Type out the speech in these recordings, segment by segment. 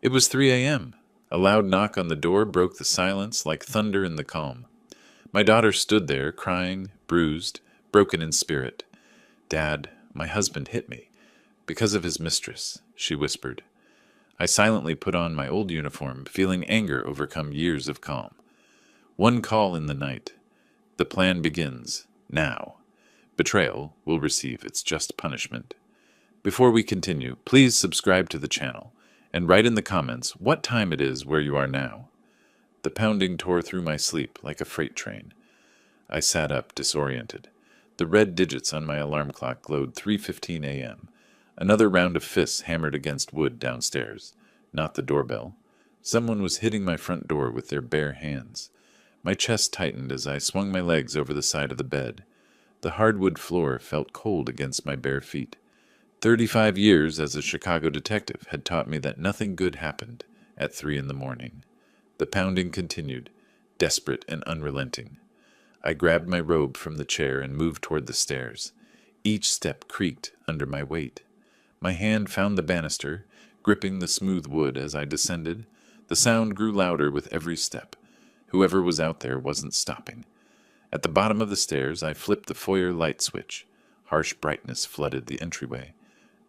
It was 3 a.m. A loud knock on the door broke the silence like thunder in the calm. My daughter stood there, crying, bruised, broken in spirit. "Dad, my husband hit me. Because of his mistress," she whispered. I silently put on my old uniform, feeling anger overcome years of calm. One call in the night. The plan begins. Now. Betrayal will receive its just punishment. Before we continue, please subscribe to the channel and write in the comments what time it is where you are now. The pounding tore through my sleep like a freight train. I sat up, disoriented. The red digits on my alarm clock glowed 3:15 a.m. Another round of fists hammered against wood downstairs. Not the doorbell. Someone was hitting my front door with their bare hands. My chest tightened as I swung my legs over the side of the bed. The hardwood floor felt cold against my bare feet. 35 years as a Chicago detective had taught me that nothing good happened at 3 in the morning. The pounding continued, desperate and unrelenting. I grabbed my robe from the chair and moved toward the stairs. Each step creaked under my weight. My hand found the banister, gripping the smooth wood as I descended. The sound grew louder with every step. Whoever was out there wasn't stopping. At the bottom of the stairs, I flipped the foyer light switch. Harsh brightness flooded the entryway.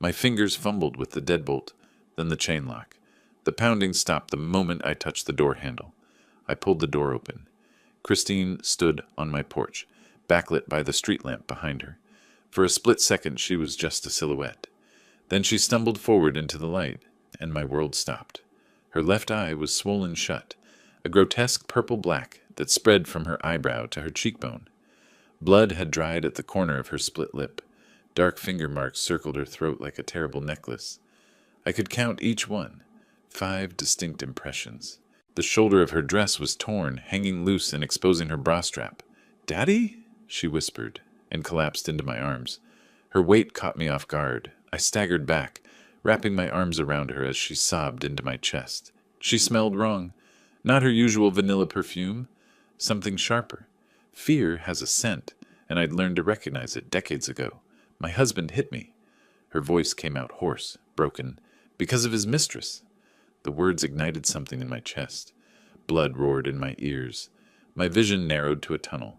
My fingers fumbled with the deadbolt, then the chain lock. The pounding stopped the moment I touched the door handle. I pulled the door open. Christine stood on my porch, backlit by the street lamp behind her. For a split second, she was just a silhouette. Then she stumbled forward into the light, and my world stopped. Her left eye was swollen shut, a grotesque purple-black that spread from her eyebrow to her cheekbone. Blood had dried at the corner of her split lip. Dark finger marks circled her throat like a terrible necklace. I could count each one. 5 distinct impressions. The shoulder of her dress was torn, hanging loose and exposing her bra strap. "Daddy?" she whispered, and collapsed into my arms. Her weight caught me off guard. I staggered back, wrapping my arms around her as she sobbed into my chest. She smelled wrong. Not her usual vanilla perfume. Something sharper. Fear has a scent, and I'd learned to recognize it decades ago. My husband hit me. Her voice came out hoarse, broken. Because of his mistress. The words ignited something in my chest. Blood roared in my ears. My vision narrowed to a tunnel.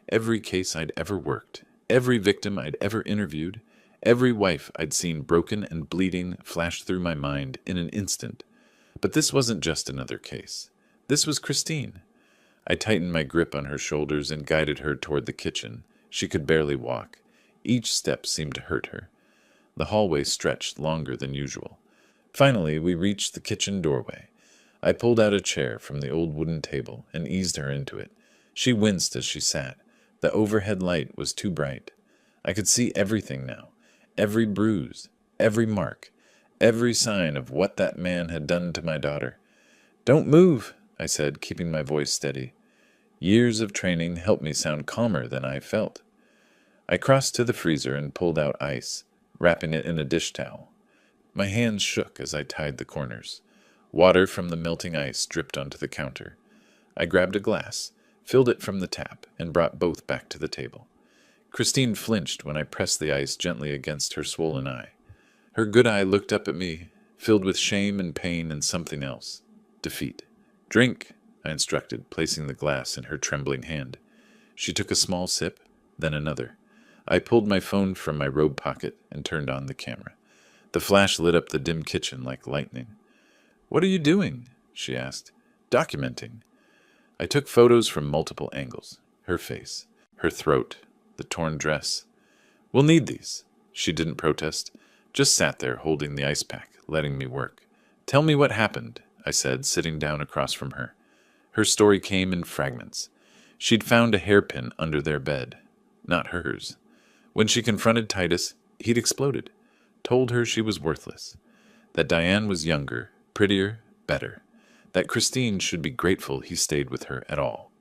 Every case I'd ever worked, every victim I'd ever interviewed, every wife I'd seen broken and bleeding flashed through my mind in an instant. But this wasn't just another case. This was Christine. I tightened my grip on her shoulders and guided her toward the kitchen. She could barely walk. Each step seemed to hurt her. The hallway stretched longer than usual. Finally, we reached the kitchen doorway. I pulled out a chair from the old wooden table and eased her into it. She winced as she sat. The overhead light was too bright. I could see everything now. Every bruise, every mark, every sign of what that man had done to my daughter. "Don't move," I said, keeping my voice steady. Years of training helped me sound calmer than I felt. I crossed to the freezer and pulled out ice, wrapping it in a dish towel. My hands shook as I tied the corners. Water from the melting ice dripped onto the counter. I grabbed a glass, filled it from the tap, and brought both back to the table. Christine flinched when I pressed the ice gently against her swollen eye. Her good eye looked up at me, filled with shame and pain and something else. Defeat. "Drink," I instructed, placing the glass in her trembling hand. She took a small sip, then another. I pulled my phone from my robe pocket and turned on the camera. The flash lit up the dim kitchen like lightning. "What are you doing?" she asked. "Documenting." I took photos from multiple angles. Her face, her throat, the torn dress. "We'll need these." She didn't protest, just sat there holding the ice pack, letting me work. "Tell me what happened," I said, sitting down across from her. Her story came in fragments. She'd found a hairpin under their bed. Not hers. When she confronted Titus, he'd exploded. Told her she was worthless. That Diane was younger, prettier, better. That Christine should be grateful he stayed with her at all.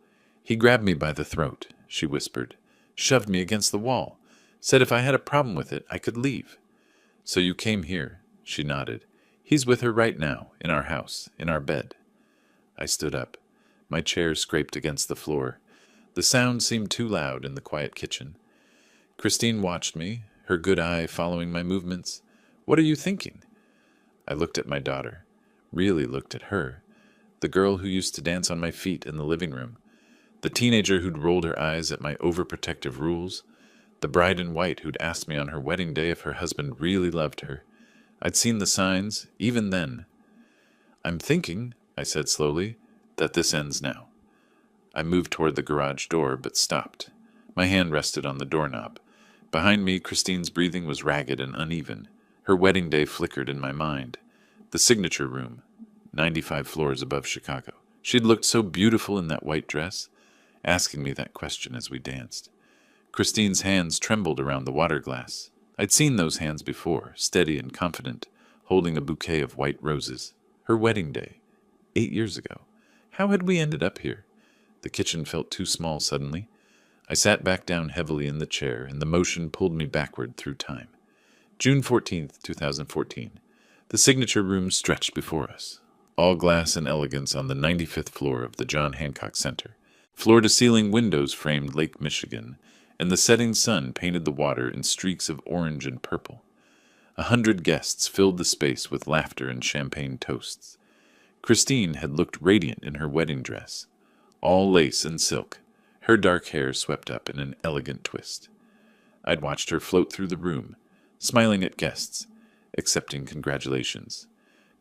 "He grabbed me by the throat," she whispered. "Shoved me against the wall. Said if I had a problem with it, I could leave." "So you came here," she nodded. "He's with her right now, in our house, in our bed." I stood up. My chair scraped against the floor. The sound seemed too loud in the quiet kitchen. Christine watched me, her good eye following my movements. "What are you thinking?" I looked at my daughter. really looked at her, the girl who used to dance on my feet in the living room, the teenager who'd rolled her eyes at my overprotective rules, the bride in white who'd asked me on her wedding day if her husband really loved her. I'd seen the signs, even then. "I'm thinking," I said slowly, "that this ends now." I moved toward the garage door, but stopped. My hand rested on the doorknob. Behind me, Christine's breathing was ragged and uneven. Her wedding day flickered in my mind. The signature room, 95 floors above Chicago. She'd looked so beautiful in that white dress, asking me that question as we danced. Christine's hands trembled around the water glass. I'd seen those hands before, steady and confident, holding a bouquet of white roses. Her wedding day, 8 years ago. How had we ended up here? The kitchen felt too small suddenly. I sat back down heavily in the chair, and the motion pulled me backward through time. June 14th, 2014. The signature room stretched before us. All glass and elegance on the 95th floor of the John Hancock Center. Floor-to-ceiling windows framed Lake Michigan, and the setting sun painted the water in streaks of orange and purple. 100 guests filled the space with laughter and champagne toasts. Christine had looked radiant in her wedding dress, all lace and silk, her dark hair swept up in an elegant twist. I'd watched her float through the room, smiling at guests, accepting congratulations.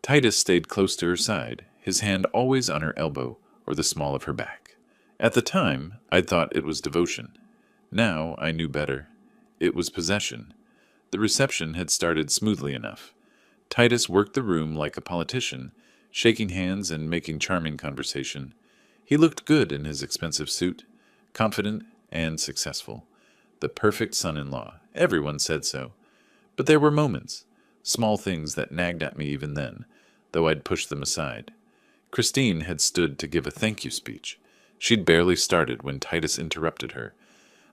Titus stayed close to her side, his hand always on her elbow or the small of her back. At the time, I'd thought it was devotion. Now I knew better. It was possession. The reception had started smoothly enough. Titus worked the room like a politician, shaking hands and making charming conversation. He looked good in his expensive suit, confident and successful. The perfect son-in-law. Everyone said so. But there were moments, small things that nagged at me even then, though I'd pushed them aside. Christine had stood to give a thank you speech. She'd barely started when Titus interrupted her.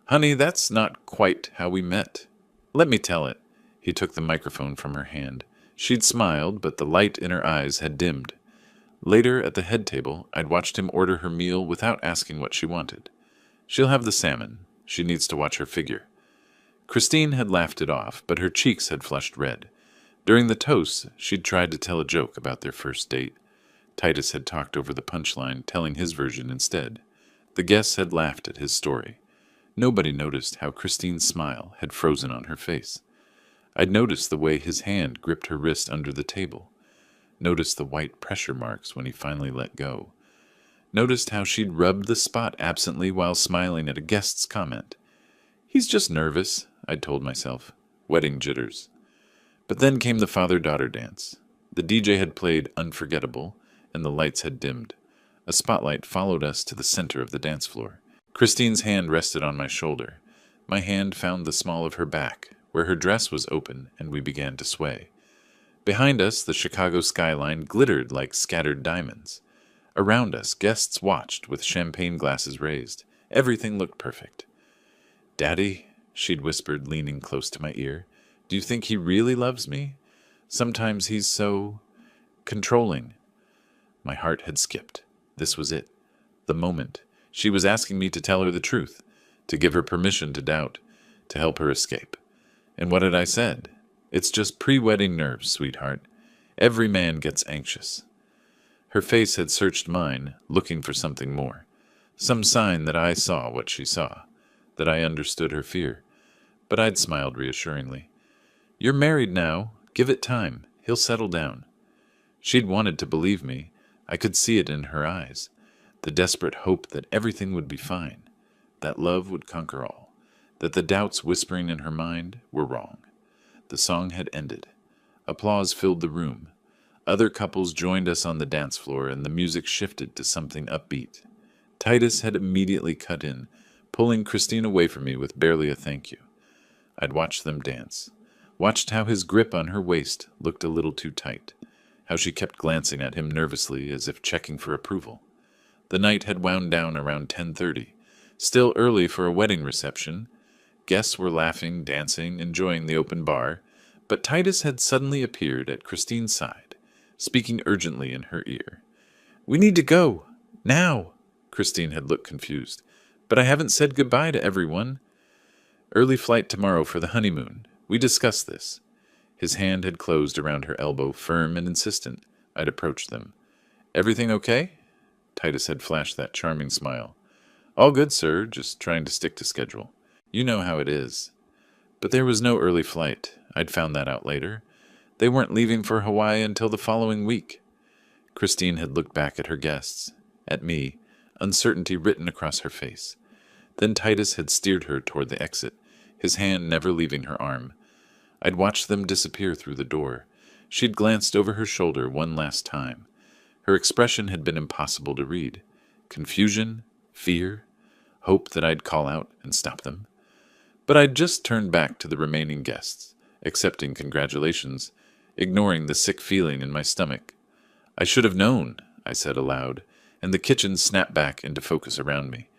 "Honey, that's not quite how we met." "Let me tell it." He took the microphone from her hand. She'd smiled, but the light in her eyes had dimmed. Later, at the head table, I'd watched him order her meal without asking what she wanted. "She'll have the salmon. She needs to watch her figure." Christine had laughed it off, but her cheeks had flushed red. During the toast, she'd tried to tell a joke about their first date. Titus had talked over the punchline, telling his version instead. The guests had laughed at his story. Nobody noticed how Christine's smile had frozen on her face. I'd noticed the way his hand gripped her wrist under the table. Noticed the white pressure marks when he finally let go. Noticed how she'd rubbed the spot absently while smiling at a guest's comment. "He's just nervous," I'd told myself. Wedding jitters. But then came the father-daughter dance. The DJ had played Unforgettable, and the lights had dimmed. A spotlight followed us to the center of the dance floor. Christine's hand rested on my shoulder. My hand found the small of her back, where her dress was open, and we began to sway. Behind us, the Chicago skyline glittered like scattered diamonds. Around us, guests watched with champagne glasses raised. Everything looked perfect. "Daddy," she'd whispered, leaning close to my ear, "do you think he really loves me? Sometimes he's so controlling." My heart had skipped. This was it. The moment. She was asking me to tell her the truth, to give her permission to doubt, to help her escape. And what had I said? "It's just pre-wedding nerves, sweetheart. Every man gets anxious." Her face had searched mine, looking for something more. Some sign that I saw what she saw, that I understood her fear. But I'd smiled reassuringly. "You're married now. Give it time. He'll settle down." She'd wanted to believe me. I could see it in her eyes. The desperate hope that everything would be fine, that love would conquer all, that the doubts whispering in her mind were wrong. The song had ended. Applause filled the room. Other couples joined us on the dance floor, and the music shifted to something upbeat. Titus had immediately cut in, pulling Christine away from me with barely a thank you. I'd watched them dance, watched how his grip on her waist looked a little too tight, how she kept glancing at him nervously as if checking for approval. The night had wound down around 10:30, still early for a wedding reception. Guests were laughing, dancing, enjoying the open bar, but Titus had suddenly appeared at Christine's side, speaking urgently in her ear. "We need to go. Now." Christine had looked confused. "But I haven't said goodbye to everyone." "Early flight tomorrow for the honeymoon. We discussed this." His hand had closed around her elbow, firm and insistent. I'd approached them. "Everything okay?" Titus had flashed that charming smile. "All good, sir, just trying to stick to schedule. You know how it is." But there was no early flight. I'd found that out later. They weren't leaving for Hawaii until the following week. Christine had looked back at her guests, at me, uncertainty written across her face. Then Titus had steered her toward the exit, his hand never leaving her arm. I'd watched them disappear through the door. She'd glanced over her shoulder one last time. Her expression had been impossible to read. Confusion, fear, hope that I'd call out and stop them. But I'd just turned back to the remaining guests, accepting congratulations, ignoring the sick feeling in my stomach. "I should have known," I said aloud, and the kitchen snapped back into focus around me.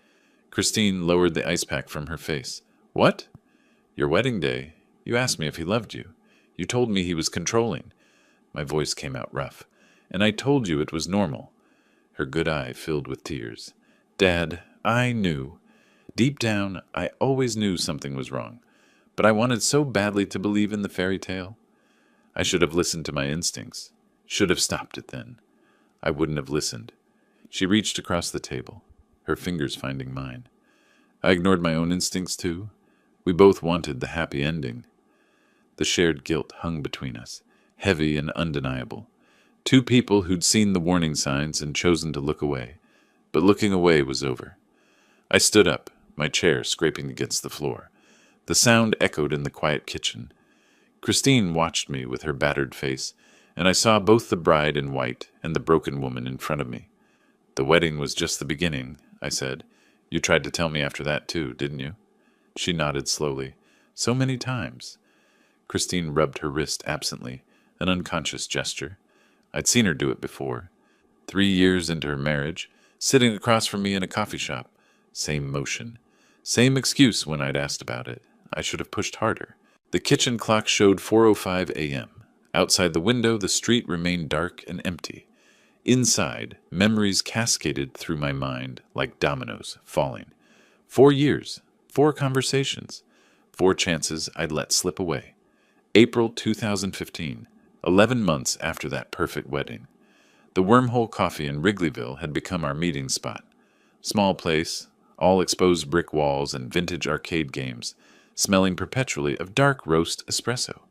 Christine lowered the ice pack from her face. "What?" "Your wedding day. You asked me if he loved you. You told me he was controlling." My voice came out rough. "And I told you it was normal." Her good eye filled with tears. "Dad, I knew. Deep down, I always knew something was wrong. But I wanted so badly to believe in the fairy tale. I should have listened to my instincts. Should have stopped it then. I wouldn't have listened." She reached across the table, her fingers finding mine. I ignored my own instincts too. We both wanted the happy ending. The shared guilt hung between us, heavy and undeniable. Two people who'd seen the warning signs and chosen to look away. But looking away was over. I stood up, my chair scraping against the floor. The sound echoed in the quiet kitchen. Christine watched me with her battered face, and I saw both the bride in white and the broken woman in front of me. "The wedding was just the beginning," I said. "You tried to tell me after that too, didn't you?" She nodded slowly. "So many times." Christine rubbed her wrist absently, an unconscious gesture. I'd seen her do it before. 3 years into her marriage, sitting across from me in a coffee shop. Same motion. Same excuse when I'd asked about it. I should have pushed harder. The kitchen clock showed 4:05 a.m. Outside the window, the street remained dark and empty. Inside, memories cascaded through my mind like dominoes falling. 4 years, 4 conversations, 4 chances I'd let slip away. April 2015, 11 months after that perfect wedding. The Wormhole Coffee in Wrigleyville had become our meeting spot. Small place, all exposed brick walls and vintage arcade games, smelling perpetually of dark roast espresso.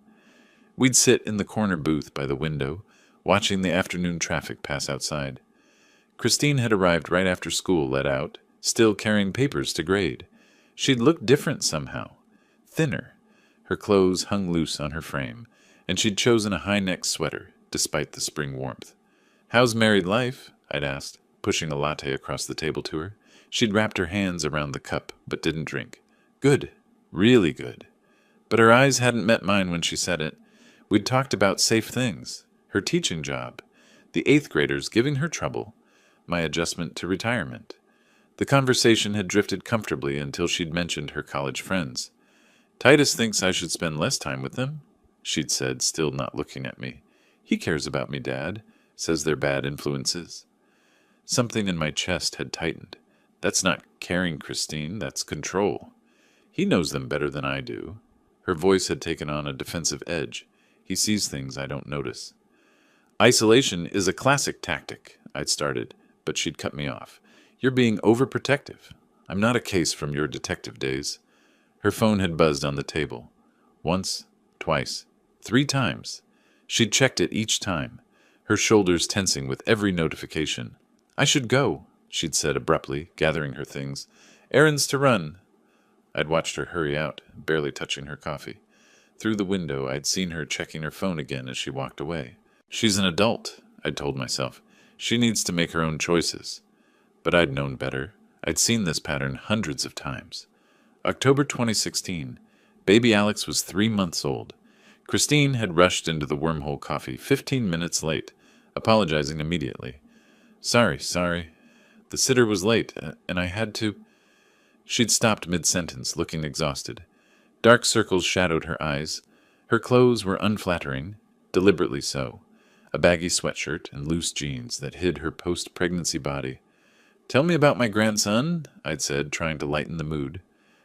We'd sit in the corner booth by the window, watching the afternoon traffic pass outside. Christine had arrived right after school let out, still carrying papers to grade. She'd looked different somehow, thinner. Her clothes hung loose on her frame, and she'd chosen a high-neck sweater, despite the spring warmth. "How's married life?" I'd asked, pushing a latte across the table to her. She'd wrapped her hands around the cup, but didn't drink. "Good. Really good." But her eyes hadn't met mine when she said it. We'd talked about safe things, her teaching job, the 8th graders giving her trouble, my adjustment to retirement. The conversation had drifted comfortably until she'd mentioned her college friends. "Titus thinks I should spend less time with them," she'd said, still not looking at me. "He cares about me, Dad. Says they're bad influences." Something in my chest had tightened. "That's not caring, Christine. That's control. He knows them better than I do." Her voice had taken on a defensive edge. "He sees things I don't notice." "Isolation is a classic tactic," I'd started, but she'd cut me off. "You're being overprotective. I'm not a case from your detective days." Her phone had buzzed on the table. Once, twice, 3 times. She'd checked it each time, her shoulders tensing with every notification. "I should go," she'd said abruptly, gathering her things. "Errands to run." I'd watched her hurry out, barely touching her coffee. Through the window, I'd seen her checking her phone again as she walked away. "She's an adult," I'd told myself. "She needs to make her own choices." But I'd known better. I'd seen this pattern hundreds of times. October 2016. Baby Alex was 3 months old. Christine had rushed into the Wormhole Coffee 15 minutes late, apologizing immediately. Sorry. The sitter was late, and I had to—" She'd stopped mid-sentence, looking exhausted. Dark circles shadowed her eyes. Her clothes were unflattering, deliberately so. A baggy sweatshirt and loose jeans that hid her post-pregnancy body. "Tell me about my grandson," I'd said, trying to lighten the mood.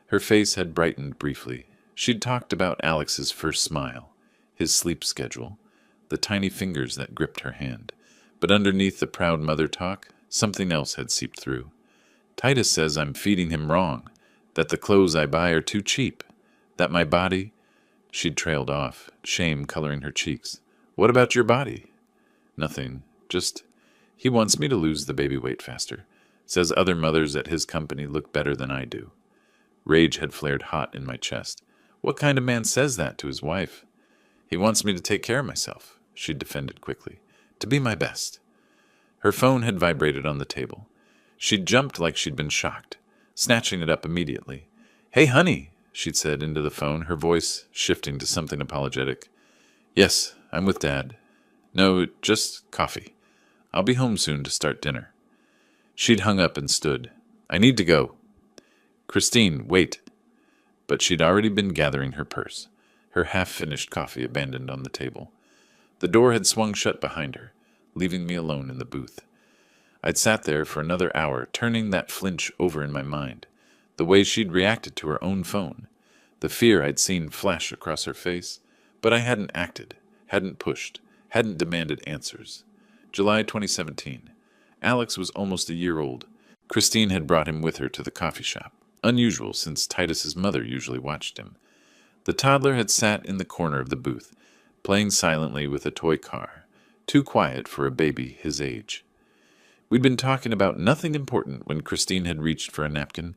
Her face had brightened briefly. She'd talked about Alex's first smile, his sleep schedule, the tiny fingers that gripped her hand. But underneath the proud mother talk, something else had seeped through. Titus says I'm feeding him wrong, that the clothes I buy are too cheap, that my body... She'd trailed off, shame coloring her cheeks. What about your body? Nothing. Just, he wants me to lose the baby weight faster. Says other mothers at his company look better than I do. Rage had flared hot in my chest. What kind of man says that to his wife? He wants me to take care of myself, she'd defended quickly. To be my best. Her phone had vibrated on the table. She'd jumped like she'd been shocked, snatching it up immediately. Hey, honey, she'd said into the phone, her voice shifting to something apologetic. Yes, I'm with Dad. No, just coffee. I'll be home soon to start dinner. She'd hung up and stood. I need to go. Christine, wait. But she'd already been gathering her purse, her half-finished coffee abandoned on the table. The door had swung shut behind her, leaving me alone in the booth. I'd sat there for another hour, turning that flinch over in my mind, the way she'd reacted to her own phone, the fear I'd seen flash across her face, but I hadn't acted, hadn't pushed, hadn't demanded answers. July 2017. Alex was almost a year old. Christine had brought him with her to the coffee shop, unusual since Titus's mother usually watched him. The toddler had sat in the corner of the booth, playing silently with a toy car, too quiet for a baby his age. We'd been talking about nothing important when Christine had reached for a napkin.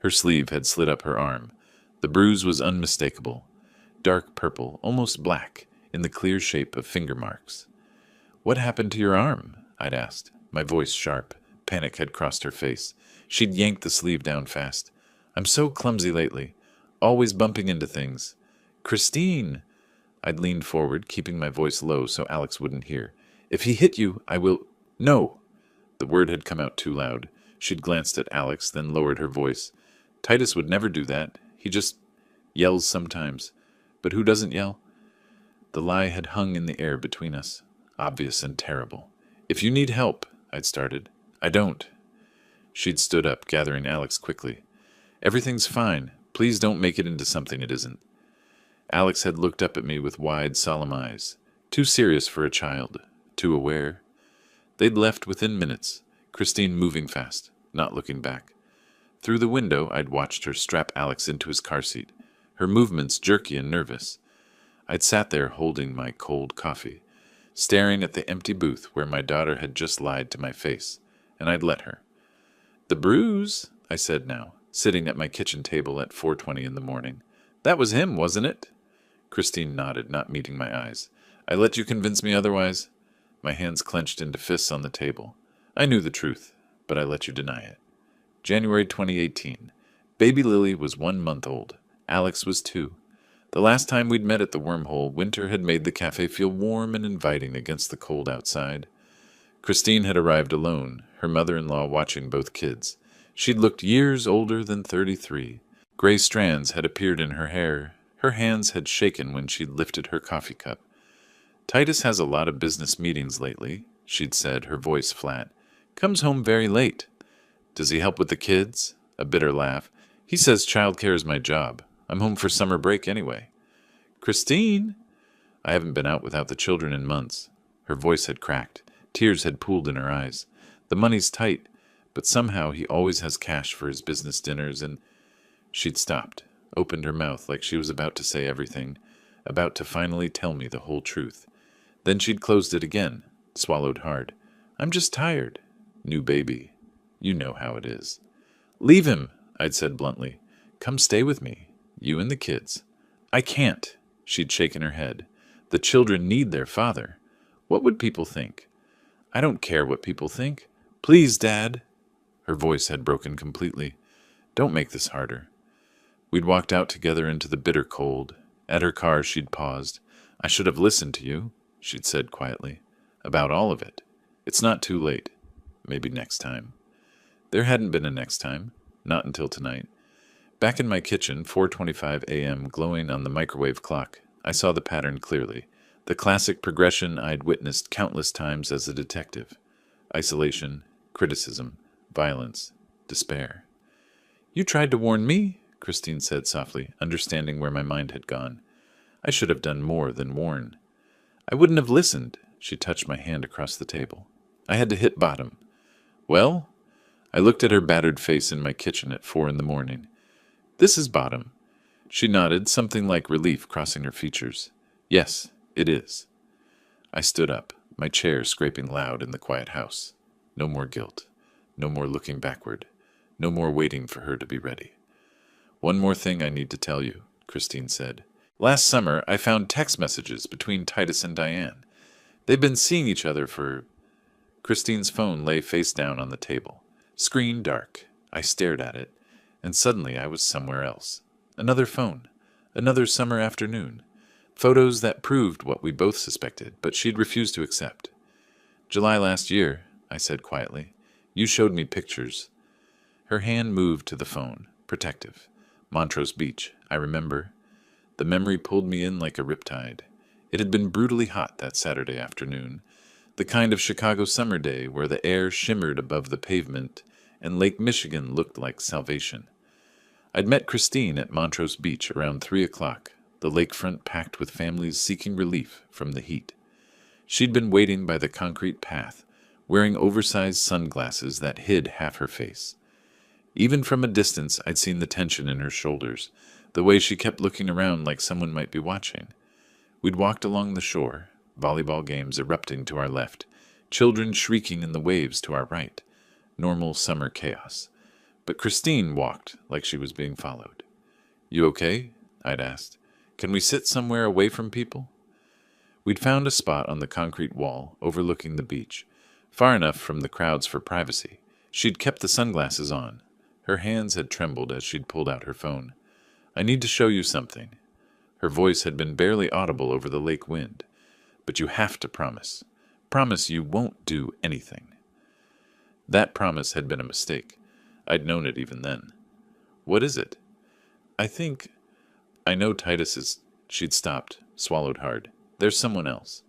Her sleeve had slid up her arm. The bruise was unmistakable, dark purple, almost black, in the clear shape of finger marks. What happened to your arm? I'd asked, my voice sharp. Panic had crossed her face. She'd yanked the sleeve down fast. I'm so clumsy lately, always bumping into things. Christine! I'd leaned forward, keeping my voice low so Alex wouldn't hear. If he hit you, I will... No! The word had come out too loud. She'd glanced at Alex, then lowered her voice. Titus would never do that. He just yells sometimes. But who doesn't yell? The lie had hung in the air between us, obvious and terrible. If you need help, I'd started. I don't. She'd stood up, gathering Alex quickly. Everything's fine. Please don't make it into something it isn't. Alex had looked up at me with wide, solemn eyes. Too serious for a child. Too aware. They'd left within minutes, Christine moving fast, not looking back. Through the window, I'd watched her strap Alex into his car seat, her movements jerky and nervous. I'd sat there holding my cold coffee, staring at the empty booth where my daughter had just lied to my face, and I'd let her. The Bruise, I said now, sitting at my kitchen table at 4:20 in the morning. That was him, wasn't it? Christine nodded, not meeting my eyes. I let you convince me otherwise? My hands clenched into fists on the table. I knew the truth, but I let you deny it. January 2018. Baby Lily was 1 month old. Alex was 2. The last time we'd met at the wormhole, winter had made the cafe feel warm and inviting against the cold outside. Christine had arrived alone, her mother-in-law watching both kids. She'd looked years older than 33. Gray strands had appeared in her hair. Her hands had shaken when she'd lifted her coffee cup. Titus has a lot of business meetings lately, she'd said, her voice flat. Comes home very late. Does he help with the kids? A bitter laugh. He says childcare is my job. I'm home for summer break anyway. Christine! I haven't been out without the children in months. Her voice had cracked. Tears had pooled in her eyes. The money's tight, but somehow he always has cash for his business dinners, and... She'd stopped, opened her mouth like she was about to say everything, about to finally tell me the whole truth. Then she'd closed it again, swallowed hard. I'm just tired. New baby. You know how it is. Leave him, I'd said bluntly. Come stay with me, you and the kids. I can't, she'd shaken her head. The children need their father. What would people think? I don't care what people think. Please, Dad. Her voice had broken completely. Don't make this harder. We'd walked out together into the bitter cold. At her car, she'd paused. I should have listened to you, she'd said quietly. About all of it. It's not too late. Maybe next time. There hadn't been a next time. Not until tonight. Back in my kitchen, 4:25 a.m., glowing on the microwave clock, I saw the pattern clearly. The classic progression I'd witnessed countless times as a detective. Isolation, criticism, violence, despair. You tried to warn me, Christine said softly, understanding where my mind had gone. I should have done more than warn. I wouldn't have listened. She touched my hand across the table. I had to hit bottom. Well? I looked at her battered face in my kitchen at 4 in the morning. This is bottom. She nodded, something like relief crossing her features. Yes, it is. I stood up, my chair scraping loud in the quiet house. No more guilt. No more looking backward. No more waiting for her to be ready. One more thing I need to tell you, Christine said. Last summer, I found text messages between Titus and Diane. They've been seeing each other for... Christine's phone lay face down on the table. Screen dark. I stared at it, and suddenly I was somewhere else. Another phone. Another summer afternoon. Photos that proved what we both suspected, but she'd refused to accept. July last year, I said quietly. You showed me pictures. Her hand moved to the phone, protective. Montrose Beach, I remember. The memory pulled me in like a riptide. It had been brutally hot that Saturday afternoon, the kind of Chicago summer day where the air shimmered above the pavement and Lake Michigan looked like salvation. I'd met Christine at Montrose Beach around 3 o'clock, the lakefront packed with families seeking relief from the heat. She'd been waiting by the concrete path, wearing oversized sunglasses that hid half her face. Even from a distance, I'd seen the tension in her shoulders, the way she kept looking around like someone might be watching. We'd walked along the shore, volleyball games erupting to our left, children shrieking in the waves to our right. Normal summer chaos. But Christine walked like she was being followed. You okay? I'd asked. Can we sit somewhere away from people? We'd found a spot on the concrete wall overlooking the beach, far enough from the crowds for privacy. She'd kept the sunglasses on. Her hands had trembled as she'd pulled out her phone. I need to show you something. Her voice had been barely audible over the lake wind. But you have to promise. Promise you won't do anything. That promise had been a mistake. I'd known it even then. What is it? I know Titus is... She'd stopped, swallowed hard. There's someone else.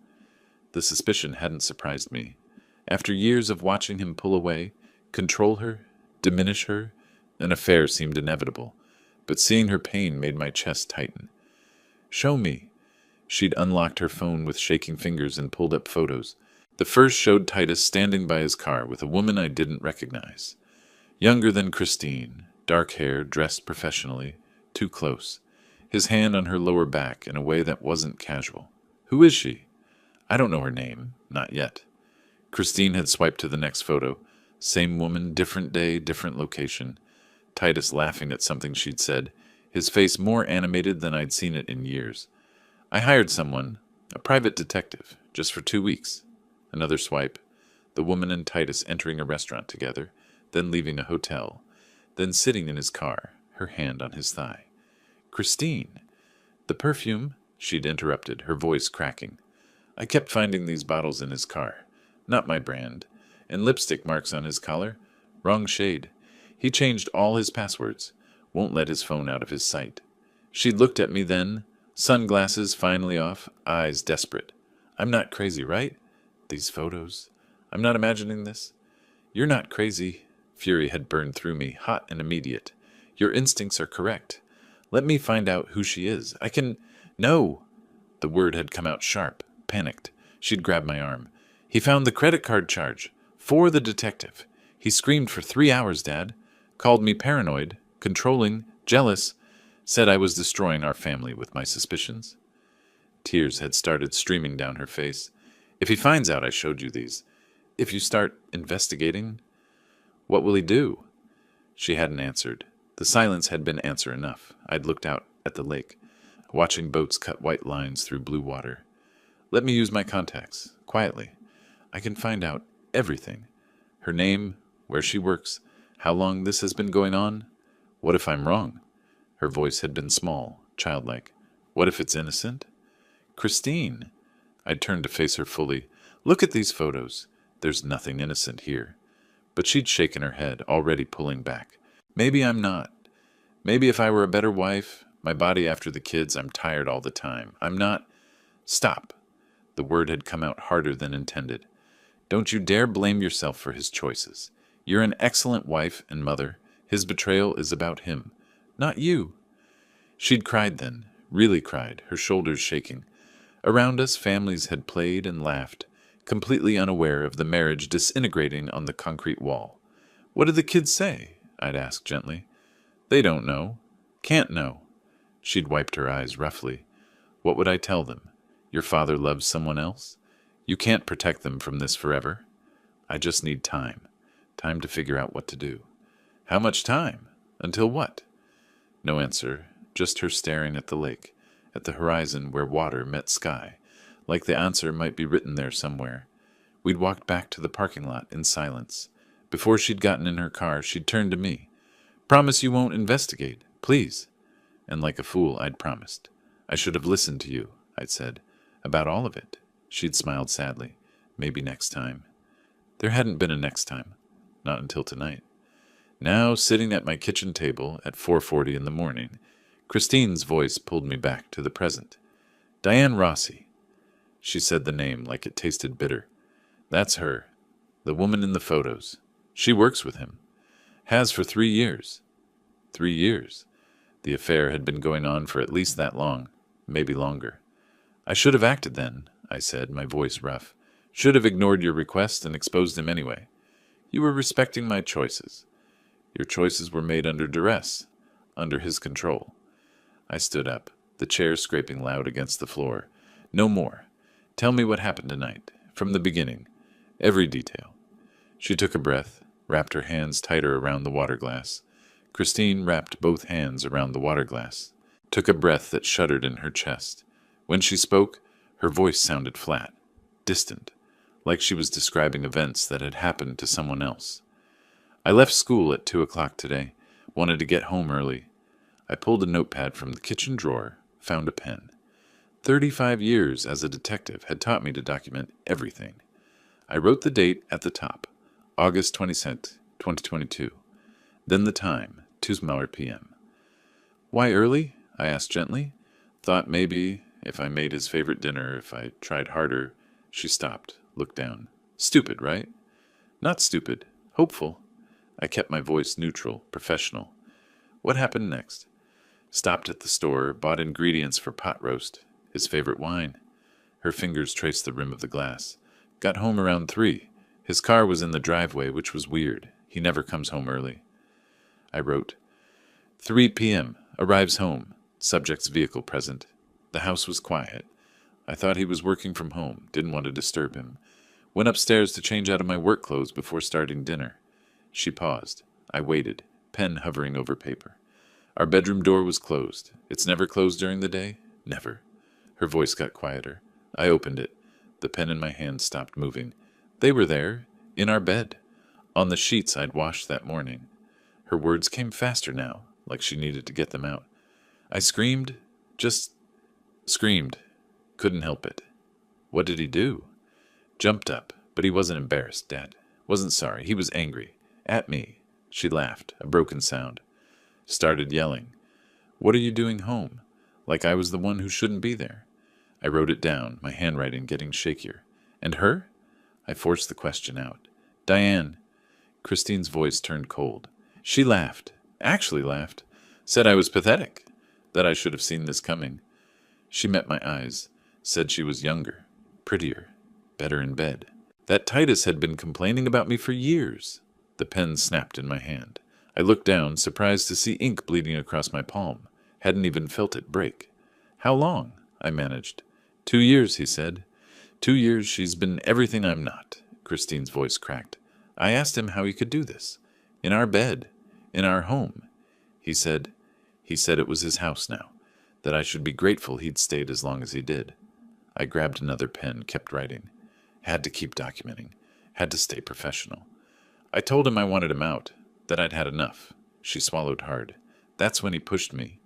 The suspicion hadn't surprised me. After years of watching him pull away, control her, diminish her, an affair seemed inevitable. But seeing her pain made my chest tighten. Show me. She'd unlocked her phone with shaking fingers and pulled up photos. The first showed Titus standing by his car with a woman I didn't recognize. Younger than Christine, dark hair, dressed professionally, too close. His hand on her lower back in a way that wasn't casual. Who is she? I don't know her name, not yet. Christine had swiped to the next photo. Same woman, different day, different location. Titus laughing at something she'd said, his face more animated than I'd seen it in years. I hired someone, a private detective, just for 2 weeks. Another swipe. The woman and Titus entering a restaurant together, then leaving a hotel, then sitting in his car, her hand on his thigh. Christine! The perfume, she'd interrupted, her voice cracking. I kept finding these bottles in his car. Not my brand. And lipstick marks on his collar. Wrong shade. He changed all his passwords. Won't let his phone out of his sight. She'd looked at me then, sunglasses finally off, eyes desperate. I'm not crazy, right? These photos. I'm not imagining this. You're not crazy. Fury had burned through me, hot and immediate. Your instincts are correct. Let me find out who she is. I can... No! The word had come out sharp, panicked. She'd grabbed my arm. He found the credit card charge. For the detective. He screamed for 3 hours, Dad. Called me paranoid, controlling, jealous. Said I was destroying our family with my suspicions. Tears had started streaming down her face. If he finds out I showed you these, if you start investigating, what will he do? She hadn't answered. The silence had been answer enough. I'd looked out at the lake, watching boats cut white lines through blue water. Let me use my contacts, quietly. I can find out everything. Her name, where she works, how long this has been going on. What if I'm wrong? Her voice had been small, childlike. What if it's innocent? Christine! I'd turned to face her fully. Look at these photos. There's nothing innocent here. But she'd shaken her head, already pulling back. Maybe I'm not. Maybe if I were a better wife, my body after the kids, I'm tired all the time. I'm not... Stop. The word had come out harder than intended. Don't you dare blame yourself for his choices. You're an excellent wife and mother. His betrayal is about him, not you. She'd cried then, really cried, her shoulders shaking. Around us, families had played and laughed, completely unaware of the marriage disintegrating on the concrete wall. "What did the kids say?" I'd ask gently. "They don't know. Can't know." She'd wiped her eyes roughly. "What would I tell them? Your father loves someone else? You can't protect them from this forever. I just need time. Time to figure out what to do." "How much time? Until what?" No answer, just her staring at the lake, at the horizon where water met sky, like the answer might be written there somewhere. We'd walked back to the parking lot in silence. Before she'd gotten in her car, she'd turned to me. "Promise you won't investigate, please." And like a fool, I'd promised. "I should have listened to you," I'd said. "About all of it." She'd smiled sadly. "Maybe next time." There hadn't been a next time. Not until tonight. Now, sitting at my kitchen table at 4:40 in the morning, Christine's voice pulled me back to the present. "Diane Rossi." She said the name like it tasted bitter. "That's her. The woman in the photos. She works with him. Has for 3 years." 3 years. The affair had been going on for at least that long, maybe longer. "I should have acted then," I said, my voice rough. "Should have ignored your request and exposed him anyway. You were respecting my choices. Your choices were made under duress, under his control." I stood up, the chair scraping loud against the floor. "No more. Tell me what happened tonight, from the beginning. Every detail." She took a breath, wrapped her hands tighter around the water glass. Christine wrapped both hands around the water glass, took a breath that shuddered in her chest. When she spoke, her voice sounded flat, distant, like she was describing events that had happened to someone else. "I left school at 2 o'clock today. Wanted to get home early. I pulled a notepad from the kitchen drawer, found a pen. 35 years as a detective had taught me to document everything. I wrote the date at the top, August 22nd, 2022. Then the time, 2 p.m. "Why early?" I asked gently. Thought maybe if I made his favorite dinner, if I tried harder. She stopped, looked down. "Stupid, right?" "Not stupid. Hopeful." I kept my voice neutral, professional. "What happened next?" "Stopped at the store, bought ingredients for pot roast, his favorite wine." Her fingers traced the rim of the glass. "Got home around 3. His car was in the driveway, which was weird. He never comes home early." I wrote, 3 p.m. Arrives home. Subject's vehicle present. The house was quiet. I thought he was working from home, didn't want to disturb him. Went upstairs to change out of my work clothes before starting dinner." She paused. I waited, pen hovering over paper. "Our bedroom door was closed. It's never closed during the day?" "Never." Her voice got quieter. I opened it. The pen in my hand stopped moving. "They were there, in our bed, on the sheets I'd washed that morning." Her words came faster now, like she needed to get them out. "I screamed, just screamed. Couldn't help it." "What did he do?" "Jumped up, but he wasn't embarrassed, Dad. Wasn't sorry. He was angry. At me." She laughed, a broken sound. "Started yelling. 'What are you doing home?' Like I was the one who shouldn't be there." I wrote it down, my handwriting getting shakier. "And her?" I forced the question out. "Diane." Christine's voice turned cold. She laughed, actually laughed, said I was pathetic, that I should have seen this coming. She met my eyes, said she was younger, prettier, better in bed. That Titus had been complaining about me for years. The pen snapped in my hand. I looked down, surprised to see ink bleeding across my palm. Hadn't even felt it break. "How long?" I managed. 2 years, he said. 2 years she's been everything I'm not. Christine's voice cracked. I asked him how he could do this. In our bed. In our home. He said it was his house now, that I should be grateful he'd stayed as long as he did. I grabbed another pen, kept writing. Had to keep documenting. Had to stay professional. I told him I wanted him out, that I'd had enough. She swallowed hard. That's when he pushed me.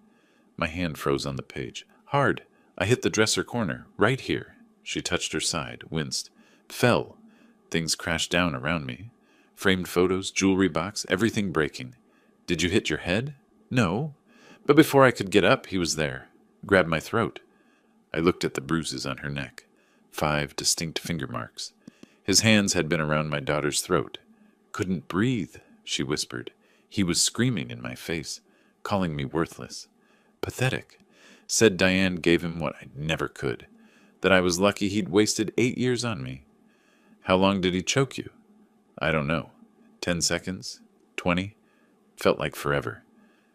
My hand froze on the page. Hard. I hit the dresser corner, right here. She touched her side, winced. Fell. Things crashed down around me. Framed photos, jewelry box, everything breaking. Did you hit your head? No. But before I could get up, he was there. Grabbed my throat. I looked at the bruises on her neck. 5 distinct finger marks. His hands had been around my daughter's throat. Couldn't breathe, she whispered. He was screaming in my face, calling me worthless. Pathetic. Said Diane gave him what I never could. That I was lucky he'd wasted 8 years on me. How long did he choke you? I don't know. 10 seconds? 20? Felt like forever.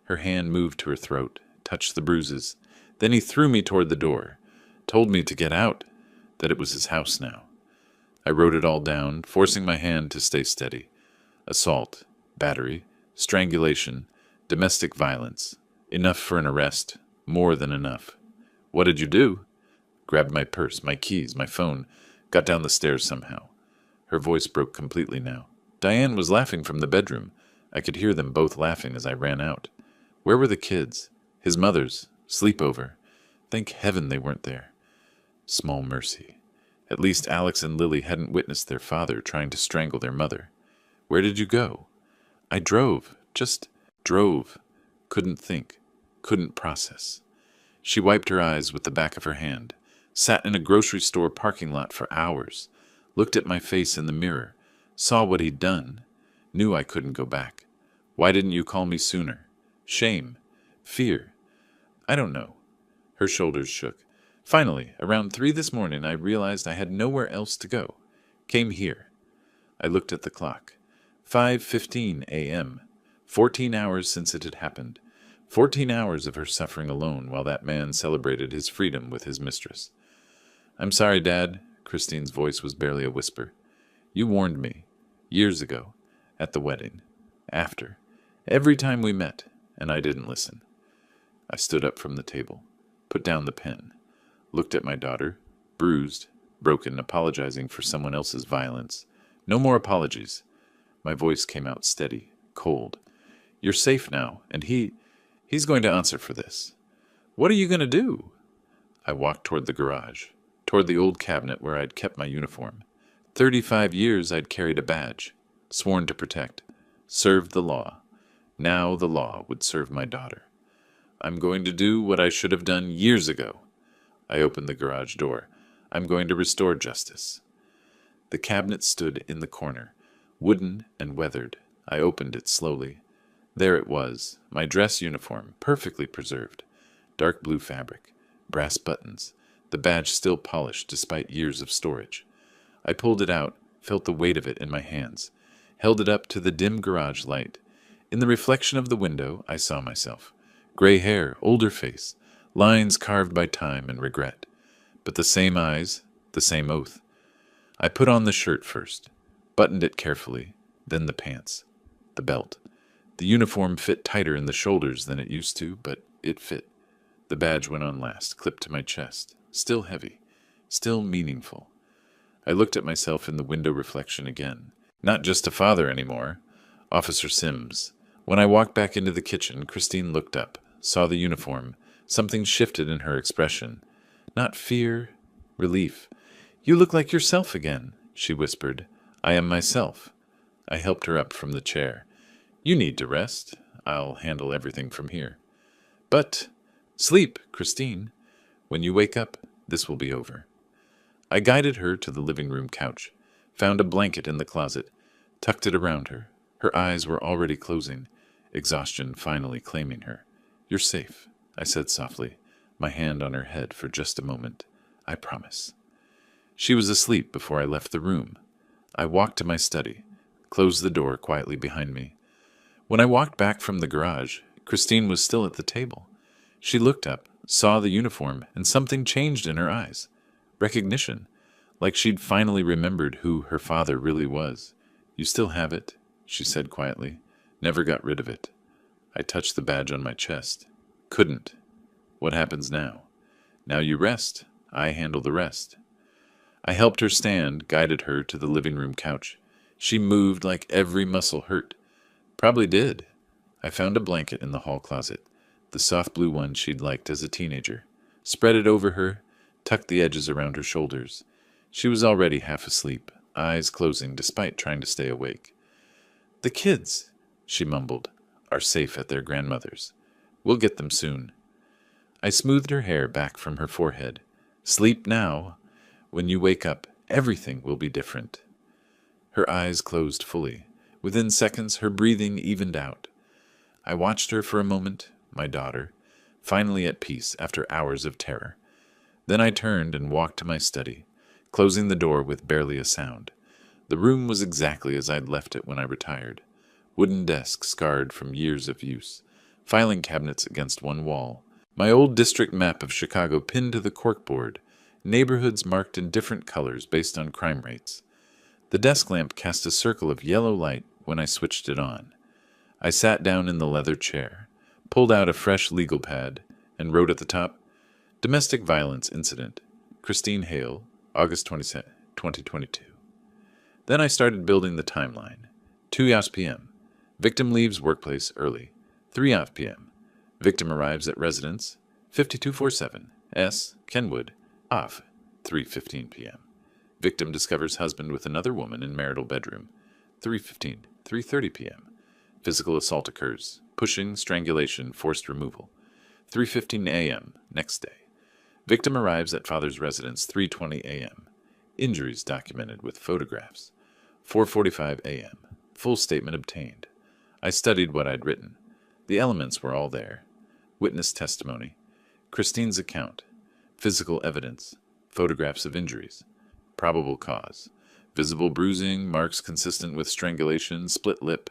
Her hand moved to her throat, touched the bruises. Then he threw me toward the door, told me to get out, that it was his house now. I wrote it all down, forcing my hand to stay steady. Assault, battery, strangulation, domestic violence. Enough for an arrest. More than enough. What did you do? Grabbed my purse, my keys, my phone, got down the stairs somehow. Her voice broke completely now. Diane was laughing from the bedroom. I could hear them both laughing as I ran out. Where were the kids? His mother's. Sleepover. Thank heaven they weren't there. Small mercy. At least Alex and Lily hadn't witnessed their father trying to strangle their mother. Where did you go? I drove. Just drove. Couldn't think. Couldn't process. She wiped her eyes with the back of her hand. Sat in a grocery store parking lot for hours. Looked at my face in the mirror. Saw what he'd done. Knew I couldn't go back. Why didn't you call me sooner? Shame. Fear. I don't know. Her shoulders shook. Finally, around 3 this morning, I realized I had nowhere else to go. Came here. I looked at the clock. 5:15 a.m. 14 hours since it had happened. 14 hours of her suffering alone while that man celebrated his freedom with his mistress. I'm sorry, Dad. Christine's voice was barely a whisper. You warned me. Years ago. At the wedding. After. Every time we met. And I didn't listen. I stood up from the table. Put down the pen. Looked at my daughter. Bruised. Broken. Apologizing for someone else's violence. No more apologies. My voice came out steady. Cold. You're safe now. And he's going to answer for this. What are you going to do? I walked toward the garage. Toward the old cabinet where I'd kept my uniform. 35 years I'd carried a badge. Sworn to protect. Served the law. Now the law would serve my daughter. I'm going to do what I should have done years ago. I opened the garage door. I'm going to restore justice. The cabinet stood in the corner, wooden and weathered. I opened it slowly. There it was, my dress uniform, perfectly preserved. Dark blue fabric, brass buttons, the badge still polished despite years of storage. I pulled it out, felt the weight of it in my hands, held it up to the dim garage light. In the reflection of the window, I saw myself. Gray hair, older face, lines carved by time and regret. But the same eyes, the same oath. I put on the shirt first, buttoned it carefully, then the pants, the belt. The uniform fit tighter in the shoulders than it used to, but it fit. The badge went on last, clipped to my chest, still heavy, still meaningful. I looked at myself in the window reflection again. Not just a father anymore. Officer Sims. When I walked back into the kitchen, Christine looked up, saw the uniform. Something shifted in her expression. Not fear, relief. You look like yourself again, she whispered. I am myself. I helped her up from the chair. You need to rest. I'll handle everything from here. But sleep, Christine. When you wake up, this will be over. I guided her to the living room couch, found a blanket in the closet, tucked it around her. Her eyes were already closing, exhaustion finally claiming her. You're safe, I said softly, my hand on her head for just a moment. I promise. She was asleep before I left the room. I walked to my study, closed the door quietly behind me. When I walked back from the garage, Christine was still at the table. She looked up, saw the uniform, and something changed in her eyes. Recognition, like she'd finally remembered who her father really was. You still have it, she said quietly. Never got rid of it. I touched the badge on my chest. Couldn't. What happens now? Now you rest. I handle the rest. I helped her stand, guided her to the living room couch. She moved like every muscle hurt. Probably did. I found a blanket in the hall closet, the soft blue one she'd liked as a teenager. Spread it over her, tucked the edges around her shoulders. She was already half asleep, eyes closing despite trying to stay awake. The kids, she mumbled, are safe at their grandmother's. We'll get them soon. I smoothed her hair back from her forehead. Sleep now. When you wake up, everything will be different. Her eyes closed fully. Within seconds, her breathing evened out. I watched her for a moment, my daughter, finally at peace after hours of terror. Then I turned and walked to my study, closing the door with barely a sound. The room was exactly as I'd left it when I retired. Wooden desk scarred from years of use. Filing cabinets against one wall. My old district map of Chicago pinned to the corkboard. Neighborhoods marked in different colors based on crime rates. The desk lamp cast a circle of yellow light when I switched it on. I sat down in the leather chair, pulled out a fresh legal pad, and wrote at the top, Domestic Violence Incident, Christine Hale, August 22, 2022. Then I started building the timeline. 2 p.m. Victim leaves workplace early. 3 p.m. Victim arrives at residence. 5247 S. Kenwood. Off. 3:15 p.m. Victim discovers husband with another woman in marital bedroom. 3:30 p.m. Physical assault occurs. Pushing, strangulation, forced removal. 3:15 a.m. Next day. Victim arrives at father's residence. 3:20 a.m. Injuries documented with photographs. 4:45 a.m. Full statement obtained. I studied what I'd written. The elements were all there. Witness testimony. Christine's account. Physical evidence. Photographs of injuries. Probable cause. Visible bruising, marks consistent with strangulation, split lip.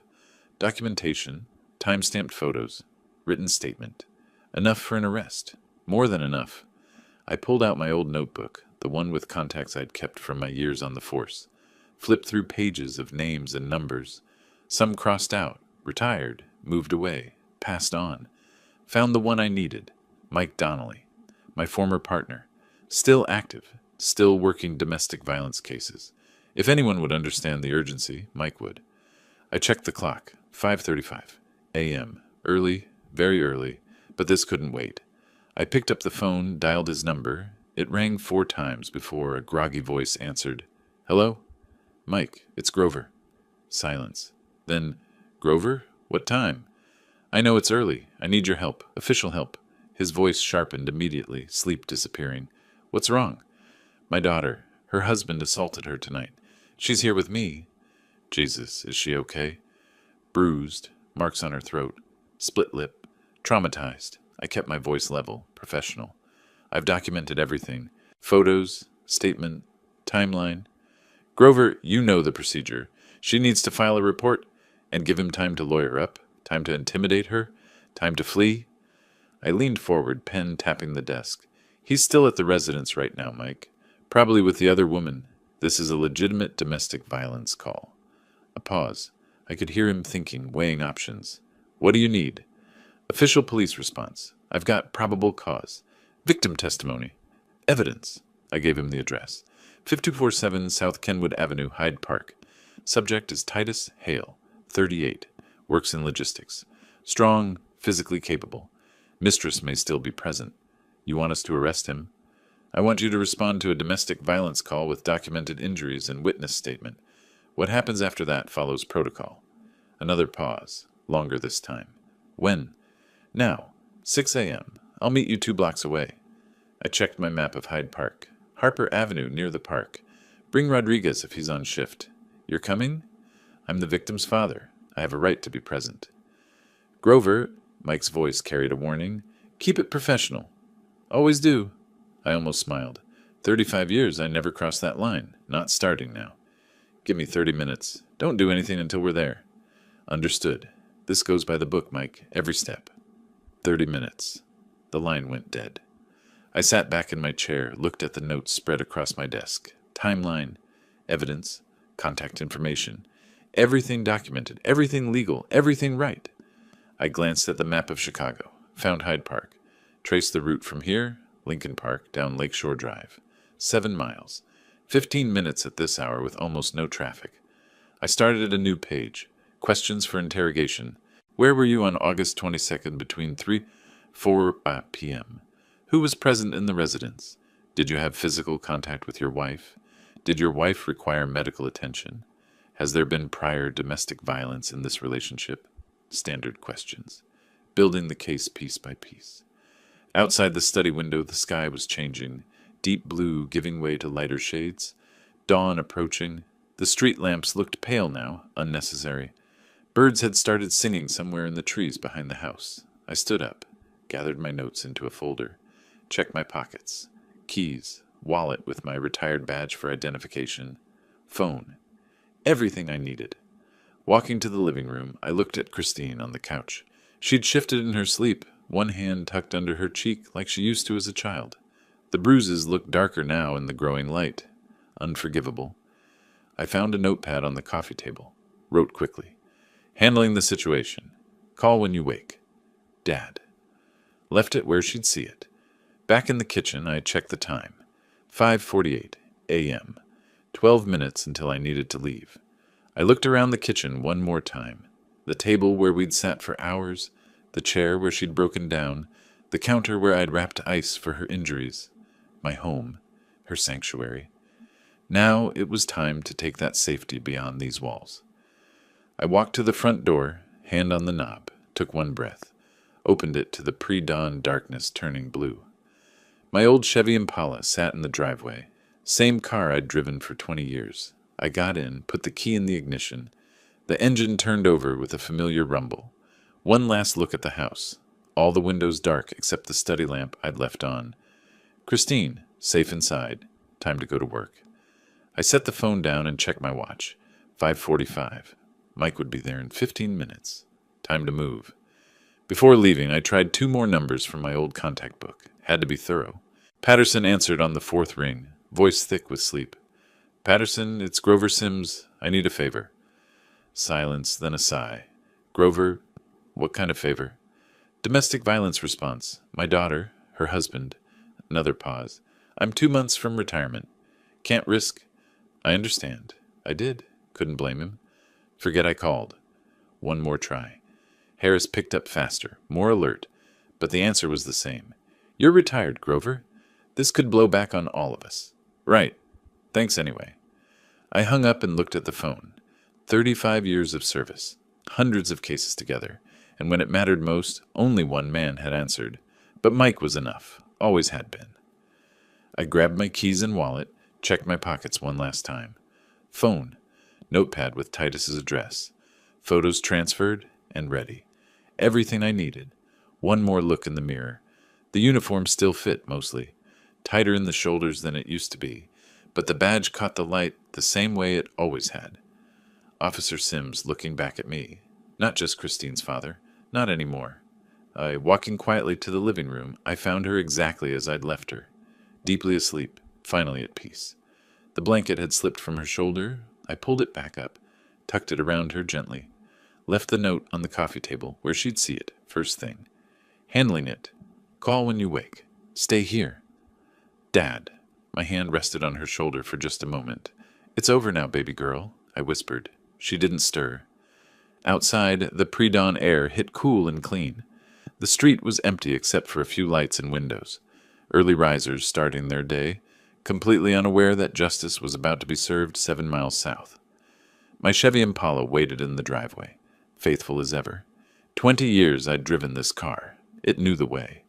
Documentation. Time-stamped photos. Written statement. Enough for an arrest. More than enough. I pulled out my old notebook, the one with contacts I'd kept from my years on the force. Flipped through pages of names and numbers. Some crossed out, retired, moved away, passed on. Found the one I needed, Mike Donnelly, my former partner. Still active, still working domestic violence cases. If anyone would understand the urgency, Mike would. I checked the clock, 5:35 a.m. Early, very early, but this couldn't wait. I picked up the phone, dialed his number. It rang 4 times before a groggy voice answered. Hello? Mike, it's Grover. Silence. Then, Grover? What time? I know it's early. I need your help. Official help. His voice sharpened immediately, sleep disappearing. What's wrong? My daughter. Her husband assaulted her tonight. She's here with me. Jesus, is she okay? Bruised, marks on her throat, split lip, traumatized. I kept my voice level, professional. I've documented everything. Photos, statement, timeline. Grover, you know the procedure. She needs to file a report and give him time to lawyer up, time to intimidate her, time to flee. I leaned forward, pen tapping the desk. He's still at the residence right now, Mike. Probably with the other woman. This is a legitimate domestic violence call. A pause. I could hear him thinking, weighing options. What do you need? Official police response. I've got probable cause. Victim testimony. Evidence. I gave him the address. 5247 South Kenwood Avenue, Hyde Park. Subject is Titus Hale, 38. Works in logistics. Strong, physically capable. Mistress may still be present. You want us to arrest him? I want you to respond to a domestic violence call with documented injuries and witness statement. What happens after that follows protocol. Another pause. Longer this time. When? Now. 6 a.m. I'll meet you 2 blocks away. I checked my map of Hyde Park. Harper Avenue, near the park. Bring Rodriguez if he's on shift. You're coming? I'm the victim's father. I have a right to be present. Grover, Mike's voice carried a warning. Keep it professional. Always do. I almost smiled. 35 years, I never crossed that line. Not starting now. Give me 30 minutes. Don't do anything until we're there. Understood. This goes by the book, Mike. Every step. 30 minutes. The line went dead. I sat back in my chair, looked at the notes spread across my desk. Timeline, evidence, contact information. Everything documented, everything legal, everything right. I glanced at the map of Chicago, found Hyde Park, traced the route from here, Lincoln Park, down Lakeshore Drive. 7 miles. 15 minutes at this hour with almost no traffic. I started a new page. Questions for interrogation. Where were you on August 22nd between 4 p.m.? Who was present in the residence? Did you have physical contact with your wife? Did your wife require medical attention? Has there been prior domestic violence in this relationship? Standard questions. Building the case piece by piece. Outside the study window, the sky was changing, deep blue giving way to lighter shades. Dawn approaching. The street lamps looked pale now, unnecessary. Birds had started singing somewhere in the trees behind the house. I stood up, gathered my notes into a folder. Check my pockets. Keys, wallet with my retired badge for identification. Phone. Everything I needed. Walking to the living room, I looked at Christine on the couch. She'd shifted in her sleep, one hand tucked under her cheek like she used to as a child. The bruises looked darker now in the growing light. Unforgivable. I found a notepad on the coffee table. Wrote quickly. Handling the situation. Call when you wake. Dad. Left it where she'd see it. Back in the kitchen, I checked the time. 5:48 a.m. 12 minutes until I needed to leave. I looked around the kitchen one more time. The table where we'd sat for hours, the chair where she'd broken down, the counter where I'd wrapped ice for her injuries. My home, her sanctuary. Now it was time to take that safety beyond these walls. I walked to the front door, hand on the knob, took one breath, opened it to the pre-dawn darkness turning blue. My old Chevy Impala sat in the driveway, same car I'd driven for 20 years. I got in, put the key in the ignition. The engine turned over with a familiar rumble. One last look at the house. All the windows dark except the study lamp I'd left on. Christine, safe inside. Time to go to work. I set the phone down and checked my watch. 5:45. Mike would be there in 15 minutes. Time to move. Before leaving, I tried 2 more numbers from my old contact book. Had to be thorough. Patterson answered on the 4th ring, voice thick with sleep. Patterson, it's Grover Sims. I need a favor. Silence, then a sigh. Grover, what kind of favor? Domestic violence response. My daughter, her husband. Another pause. I'm 2 months from retirement. Can't risk. I understand. I did. Couldn't blame him. Forget I called. One more try. Harris picked up faster, more alert, but the answer was the same. You're retired, Grover. This could blow back on all of us. Right. Thanks anyway. I hung up and looked at the phone. 35 years of service, hundreds of cases together, and when it mattered most, only one man had answered. But Mike was enough, always had been. I grabbed my keys and wallet, checked my pockets one last time. Phone, notepad with Titus's address, photos transferred and ready. Everything I needed. One more look in the mirror. The uniform still fit, mostly. Tighter in the shoulders than it used to be, but the badge caught the light the same way it always had. Officer Sims looking back at me. Not just Christine's father. Not anymore. Walking quietly to the living room, I found her exactly as I'd left her. Deeply asleep, finally at peace. The blanket had slipped from her shoulder. I pulled it back up, tucked it around her gently. Left the note on the coffee table where she'd see it, first thing. Handling it. Call when you wake. Stay here. Dad. My hand rested on her shoulder for just a moment. It's over now, baby girl, I whispered. She didn't stir. Outside, the pre-dawn air hit cool and clean. The street was empty except for a few lights and windows. Early risers starting their day, completely unaware that justice was about to be served 7 miles south. My Chevy Impala waited in the driveway, faithful as ever. 20 years I'd driven this car. It knew the way.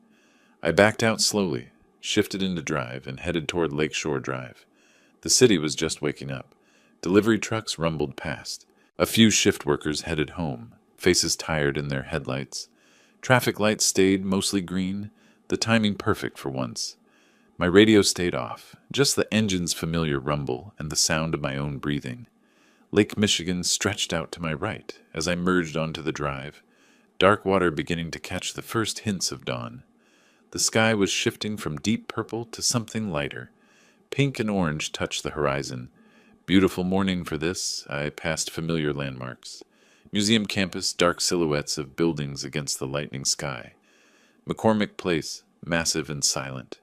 I backed out slowly, shifted into drive, and headed toward Lakeshore Drive. The city was just waking up. Delivery trucks rumbled past. A few shift workers headed home, faces tired in their headlights. Traffic lights stayed mostly green, the timing perfect for once. My radio stayed off, just the engine's familiar rumble and the sound of my own breathing. Lake Michigan stretched out to my right as I merged onto the drive, dark water beginning to catch the first hints of dawn. The sky was shifting from deep purple to something lighter. Pink and orange touched the horizon. Beautiful morning for this. I passed familiar landmarks. Museum campus, dark silhouettes of buildings against the lightning sky. McCormick Place, massive and silent.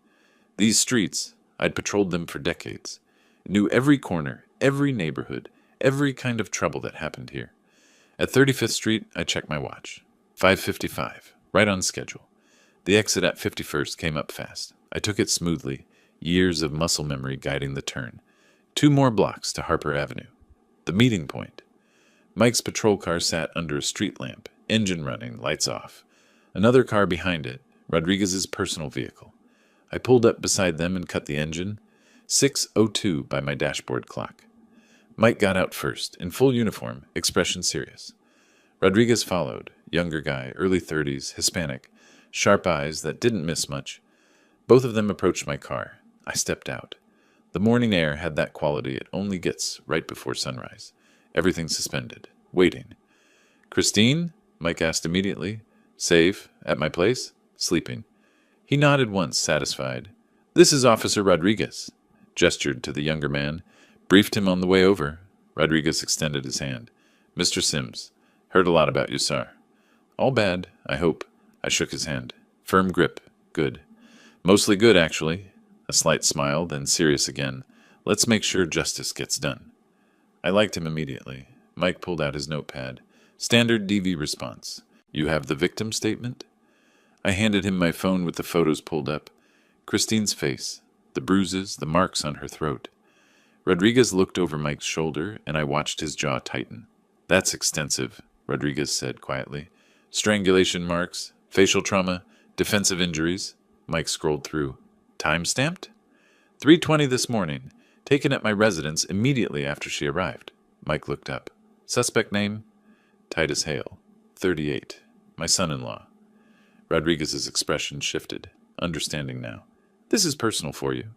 These streets, I'd patrolled them for decades. Knew every corner, every neighborhood, every kind of trouble that happened here. At 35th Street, I checked my watch. 5:55, right on schedule. The exit at 51st came up fast. I took it smoothly, years of muscle memory guiding the turn. 2 more blocks to Harper Avenue. The meeting point. Mike's patrol car sat under a street lamp, engine running, lights off. Another car behind it, Rodriguez's personal vehicle. I pulled up beside them and cut the engine. 6:02 by my dashboard clock. Mike got out first, in full uniform, expression serious. Rodriguez followed, younger guy, early 30s, Hispanic, sharp eyes that didn't miss much. Both of them approached my car. I stepped out. The morning air had that quality it only gets right before sunrise. Everything suspended. Waiting. "Christine?" Mike asked immediately. "Safe. At my place? Sleeping." He nodded once, satisfied. "This is Officer Rodriguez." Gestured to the younger man. Briefed him on the way over. Rodriguez extended his hand. "Mr. Sims. Heard a lot about you, sir." "All bad, I hope." I shook his hand. "Firm grip. Good." "Mostly good, actually." A slight smile, then serious again. "Let's make sure justice gets done." I liked him immediately. Mike pulled out his notepad. Standard DV response. "You have the victim statement?" I handed him my phone with the photos pulled up. Christine's face, the bruises, the marks on her throat. Rodriguez looked over Mike's shoulder, and I watched his jaw tighten. "That's extensive," Rodriguez said quietly. "Strangulation marks, facial trauma, defensive injuries." Mike scrolled through. "Time stamped?" 3:20 this morning. Taken at my residence immediately after she arrived." Mike looked up. "Suspect name?" "Titus Hale, 38. My son-in-law." Rodriguez's expression shifted, understanding now. "This is personal for you."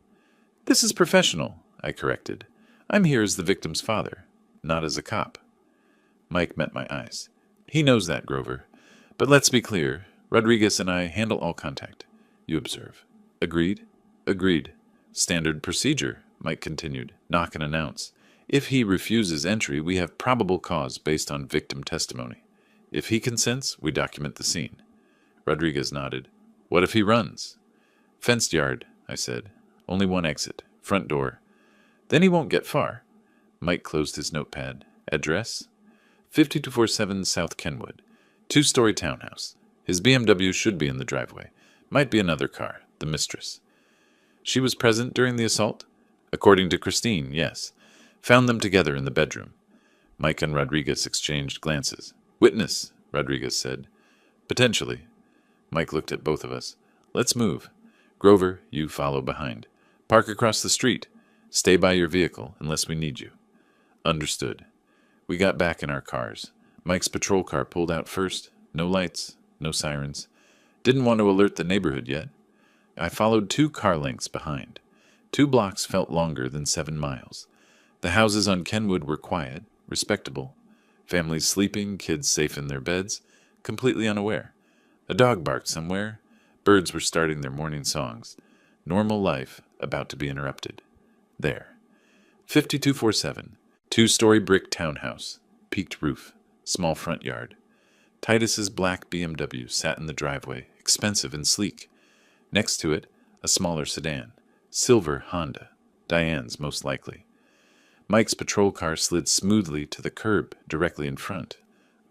"This is professional," I corrected. "I'm here as the victim's father, not as a cop." Mike met my eyes. "He knows that, Grover. But let's be clear. Rodriguez and I handle all contact. You observe." "Agreed?" "Agreed. Standard procedure," Mike continued. "Knock and announce. If he refuses entry, we have probable cause based on victim testimony. If he consents, we document the scene." Rodriguez nodded. "What if he runs?" "Fenced yard," I said. "Only one exit. Front door." "Then he won't get far." Mike closed his notepad. "Address?" 5247 South Kenwood. 2-story townhouse. His BMW should be in the driveway. Might be another car, the mistress. "She was present during the assault?" "According to Christine, yes. Found them together in the bedroom." Mike and Rodriguez exchanged glances. "Witness," Rodriguez said. "Potentially." Mike looked at both of us. "Let's move. Grover, you follow behind. Park across the street. Stay by your vehicle unless we need you." "Understood." We got back in our cars. Mike's patrol car pulled out first. No lights, no sirens. Didn't want to alert the neighborhood yet. I followed 2 car lengths behind. 2 blocks felt longer than 7 miles. The houses on Kenwood were quiet, respectable. Families sleeping, kids safe in their beds, completely unaware. A dog barked somewhere. Birds were starting their morning songs. Normal life about to be interrupted. There. 5247. 2-story brick townhouse. Peaked roof. Small front yard. Titus's black BMW sat in the driveway, expensive and sleek. Next to it, a smaller sedan. Silver Honda. Diane's, most likely. Mike's patrol car slid smoothly to the curb directly in front.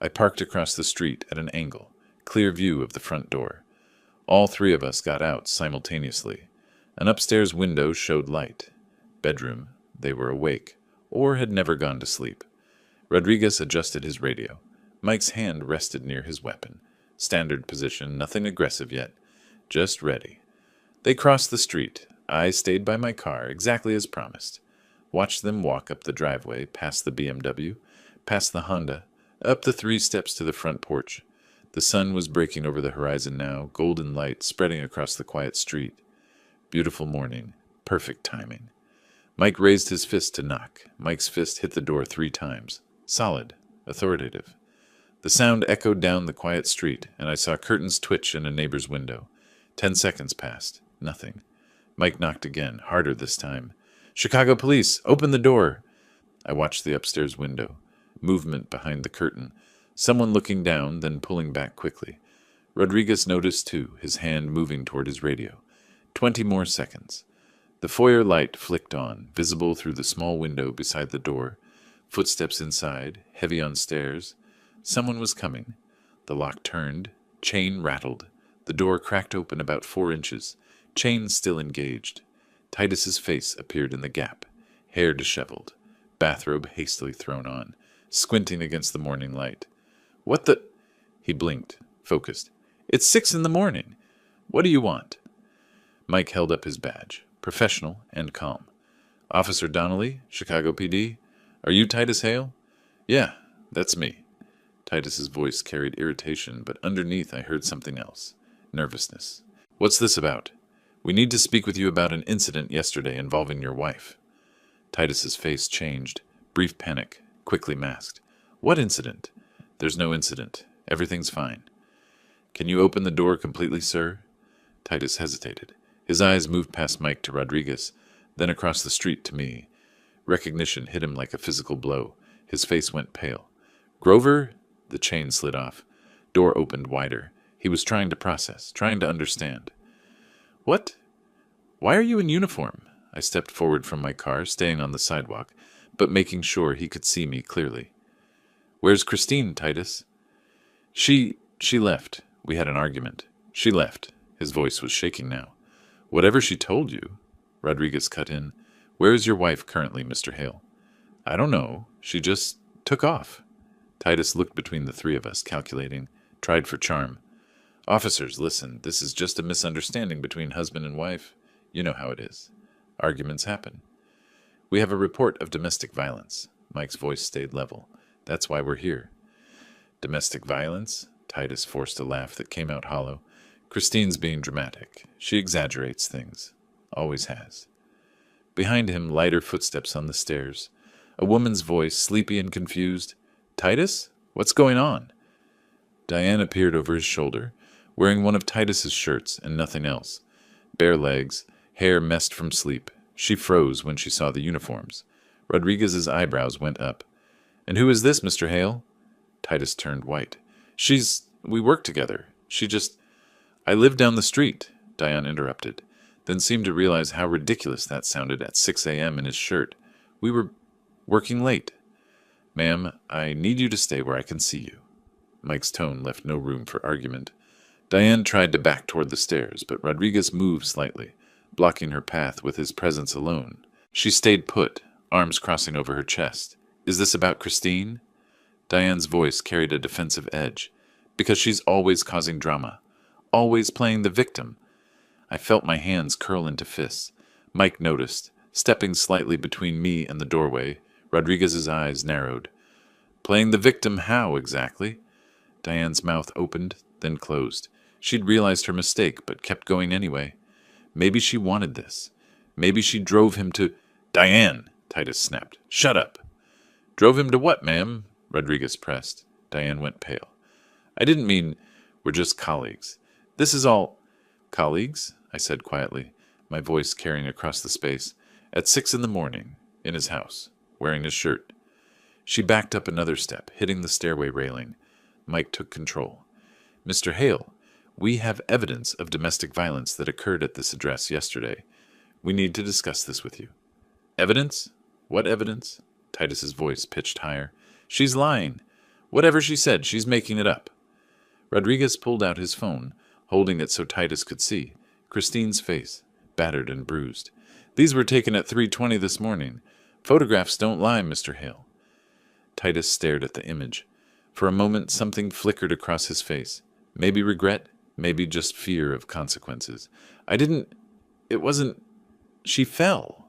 I parked across the street at an angle. Clear view of the front door. All 3 of us got out simultaneously. An upstairs window showed light. Bedroom. They were awake, or had never gone to sleep. Rodriguez adjusted his radio. Mike's hand rested near his weapon. Standard position, nothing aggressive yet. Just ready. They crossed the street. I stayed by my car, exactly as promised. Watched them walk up the driveway, past the BMW, past the Honda, up the 3 steps to the front porch. The sun was breaking over the horizon now, golden light spreading across the quiet street. Beautiful morning. Perfect timing. Mike raised his fist to knock. Mike's fist hit the door 3 times. Solid. Authoritative. The sound echoed down the quiet street, and I saw curtains twitch in a neighbor's window. 10 seconds passed. Nothing. Mike knocked again, harder this time. "Chicago police, open the door." I watched the upstairs window. Movement behind the curtain. Someone looking down, then pulling back quickly. Rodriguez noticed too, his hand moving toward his radio. 20 more seconds. The foyer light flicked on, visible through the small window beside the door. Footsteps inside, heavy on stairs. Someone was coming. The lock turned. Chain rattled. The door cracked open about 4 inches. Chain still engaged. Titus's face appeared in the gap. Hair disheveled. Bathrobe hastily thrown on. Squinting against the morning light. "What the—" He blinked, focused. "It's 6 in the morning. What do you want?" Mike held up his badge, professional and calm. "Officer Donnelly, Chicago PD. Are you Titus Hale?" "Yeah, that's me." Titus's voice carried irritation, but underneath I heard something else. Nervousness. "What's this about?" "We need to speak with you about an incident yesterday involving your wife." Titus's face changed. Brief panic. quickly masked. What incident? There's no incident. Everything's fine. Can you open the door completely, sir? Titus hesitated. His eyes moved past Mike to Rodriguez, then across the street to me. Recognition hit him like a physical blow. His face went pale. Grover? The chain slid off. Door opened wider. He was trying to process, trying to understand. What? Why are you in uniform? I stepped forward from my car, staying on the sidewalk, but making sure he could see me clearly. Where's Christine, Titus? She left. We had an argument. She left. His voice was shaking now. Whatever she told you, Rodriguez cut in. Where is your wife currently, Mr. Hale? I don't know. She just took off. Titus looked between the three of us, calculating, tried for charm. Officers, listen, this is just a misunderstanding between husband and wife. You know how it is. Arguments happen. We have a report of domestic violence. Mike's voice stayed level. That's why we're here. Domestic violence? Titus forced a laugh that came out hollow. Christine's being dramatic. She exaggerates things. Always has. Behind him, lighter footsteps on the stairs. A woman's voice, sleepy and confused. Titus? What's going on? Diane appeared over his shoulder, wearing one of Titus's shirts and nothing else. Bare legs, hair messed from sleep. She froze when she saw the uniforms. Rodriguez's eyebrows went up. And who is this, Mr. Hale? Titus turned white. We work together. I live down the street, Diane interrupted, then seemed to realize how ridiculous that sounded at 6 a.m. in his shirt. We were working late. Ma'am, I need you to stay where I can see you. Mike's tone left no room for argument. Diane tried to back toward the stairs, but Rodriguez moved slightly, blocking her path with his presence alone. She stayed put, arms crossing over her chest. Is this about Christine? Diane's voice carried a defensive edge. Because she's always causing drama. Always playing the victim. I felt my hands curl into fists. Mike noticed, stepping slightly between me and the doorway. Rodriguez's eyes narrowed. Playing the victim how, exactly? Diane's mouth opened, then closed. She'd realized her mistake, but kept going anyway. Maybe she wanted this. Maybe she drove him to... Diane! Titus snapped. Shut up! Drove him to what, ma'am? Rodriguez pressed. Diane went pale. I didn't mean we're just colleagues. This is all... Colleagues? I said quietly, my voice carrying across the space. At 6 a.m, in his house, wearing his shirt. She backed up another step, hitting the stairway railing. Mike took control. Mr. Hale, we have evidence of domestic violence that occurred at this address yesterday. We need to discuss this with you. Evidence? What evidence? Titus's voice pitched higher. She's lying. Whatever she said, she's making it up. Rodriguez pulled out his phone, holding it so Titus could see. Christine's face, battered and bruised. These were taken at 3:20 this morning. Photographs don't lie, Mr. Hale. Titus stared at the image. For a moment, something flickered across his face. Maybe regret, maybe just fear of consequences. It wasn't... She fell.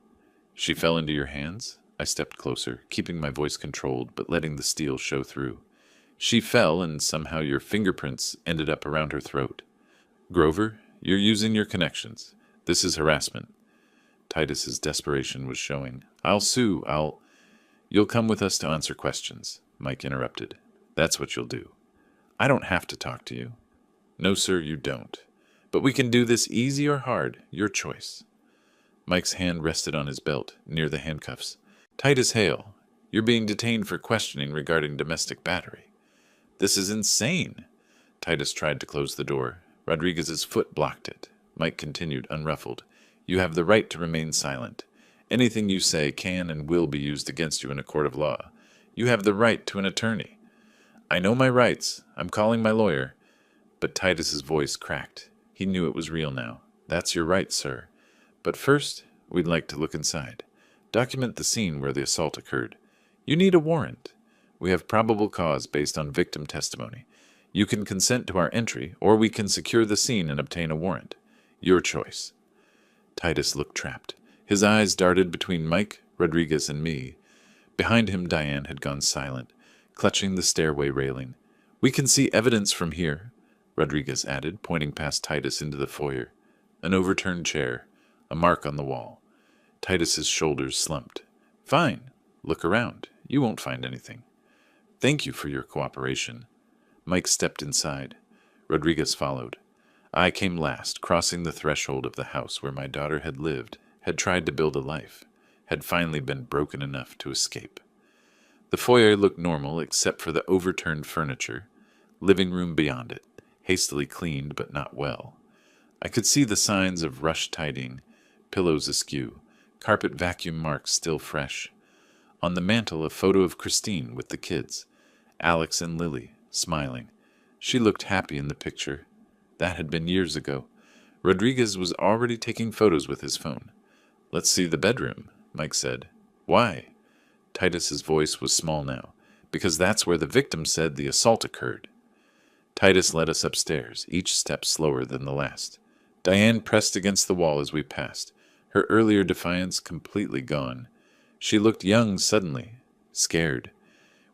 She fell into your hands? I stepped closer, keeping my voice controlled, but letting the steel show through. She fell, and somehow your fingerprints ended up around her throat. Grover, you're using your connections. This is harassment. Titus's desperation was showing. I'll sue. You'll come with us to answer questions, Mike interrupted. That's what you'll do. I don't have to talk to you. No, sir, you don't. But we can do this easy or hard, your choice. Mike's hand rested on his belt, near the handcuffs. Titus Hale, you're being detained for questioning regarding domestic battery. This is insane. Titus tried to close the door. Rodriguez's foot blocked it. Mike continued, unruffled. You have the right to remain silent. Anything you say can and will be used against you in a court of law. You have the right to an attorney. I know my rights. I'm calling my lawyer. But Titus's voice cracked. He knew it was real now. That's your right, sir. But first, we'd like to look inside. Document the scene where the assault occurred. You need a warrant. We have probable cause based on victim testimony. You can consent to our entry, or we can secure the scene and obtain a warrant. Your choice. Titus looked trapped. His eyes darted between Mike, Rodriguez, and me. Behind him, Diane had gone silent, clutching the stairway railing. We can see evidence from here, Rodriguez added, pointing past Titus into the foyer. An overturned chair, a mark on the wall. Titus's shoulders slumped. Fine. Look around. You won't find anything. Thank you for your cooperation. Mike stepped inside. Rodriguez followed. I came last, crossing the threshold of the house where my daughter had lived, had tried to build a life, had finally been broken enough to escape. The foyer looked normal except for the overturned furniture, living room beyond it, hastily cleaned but not well. I could see the signs of rushed tidying, pillows askew, carpet vacuum marks still fresh. On the mantel, a photo of Christine with the kids, Alex and Lily, smiling. She looked happy in the picture. That had been years ago. Rodriguez was already taking photos with his phone. Let's see the bedroom, Mike said. Why? Titus's voice was small now, because that's where the victim said the assault occurred. Titus led us upstairs, each step slower than the last. Diane pressed against the wall as we passed, her earlier defiance completely gone. She looked young suddenly, scared.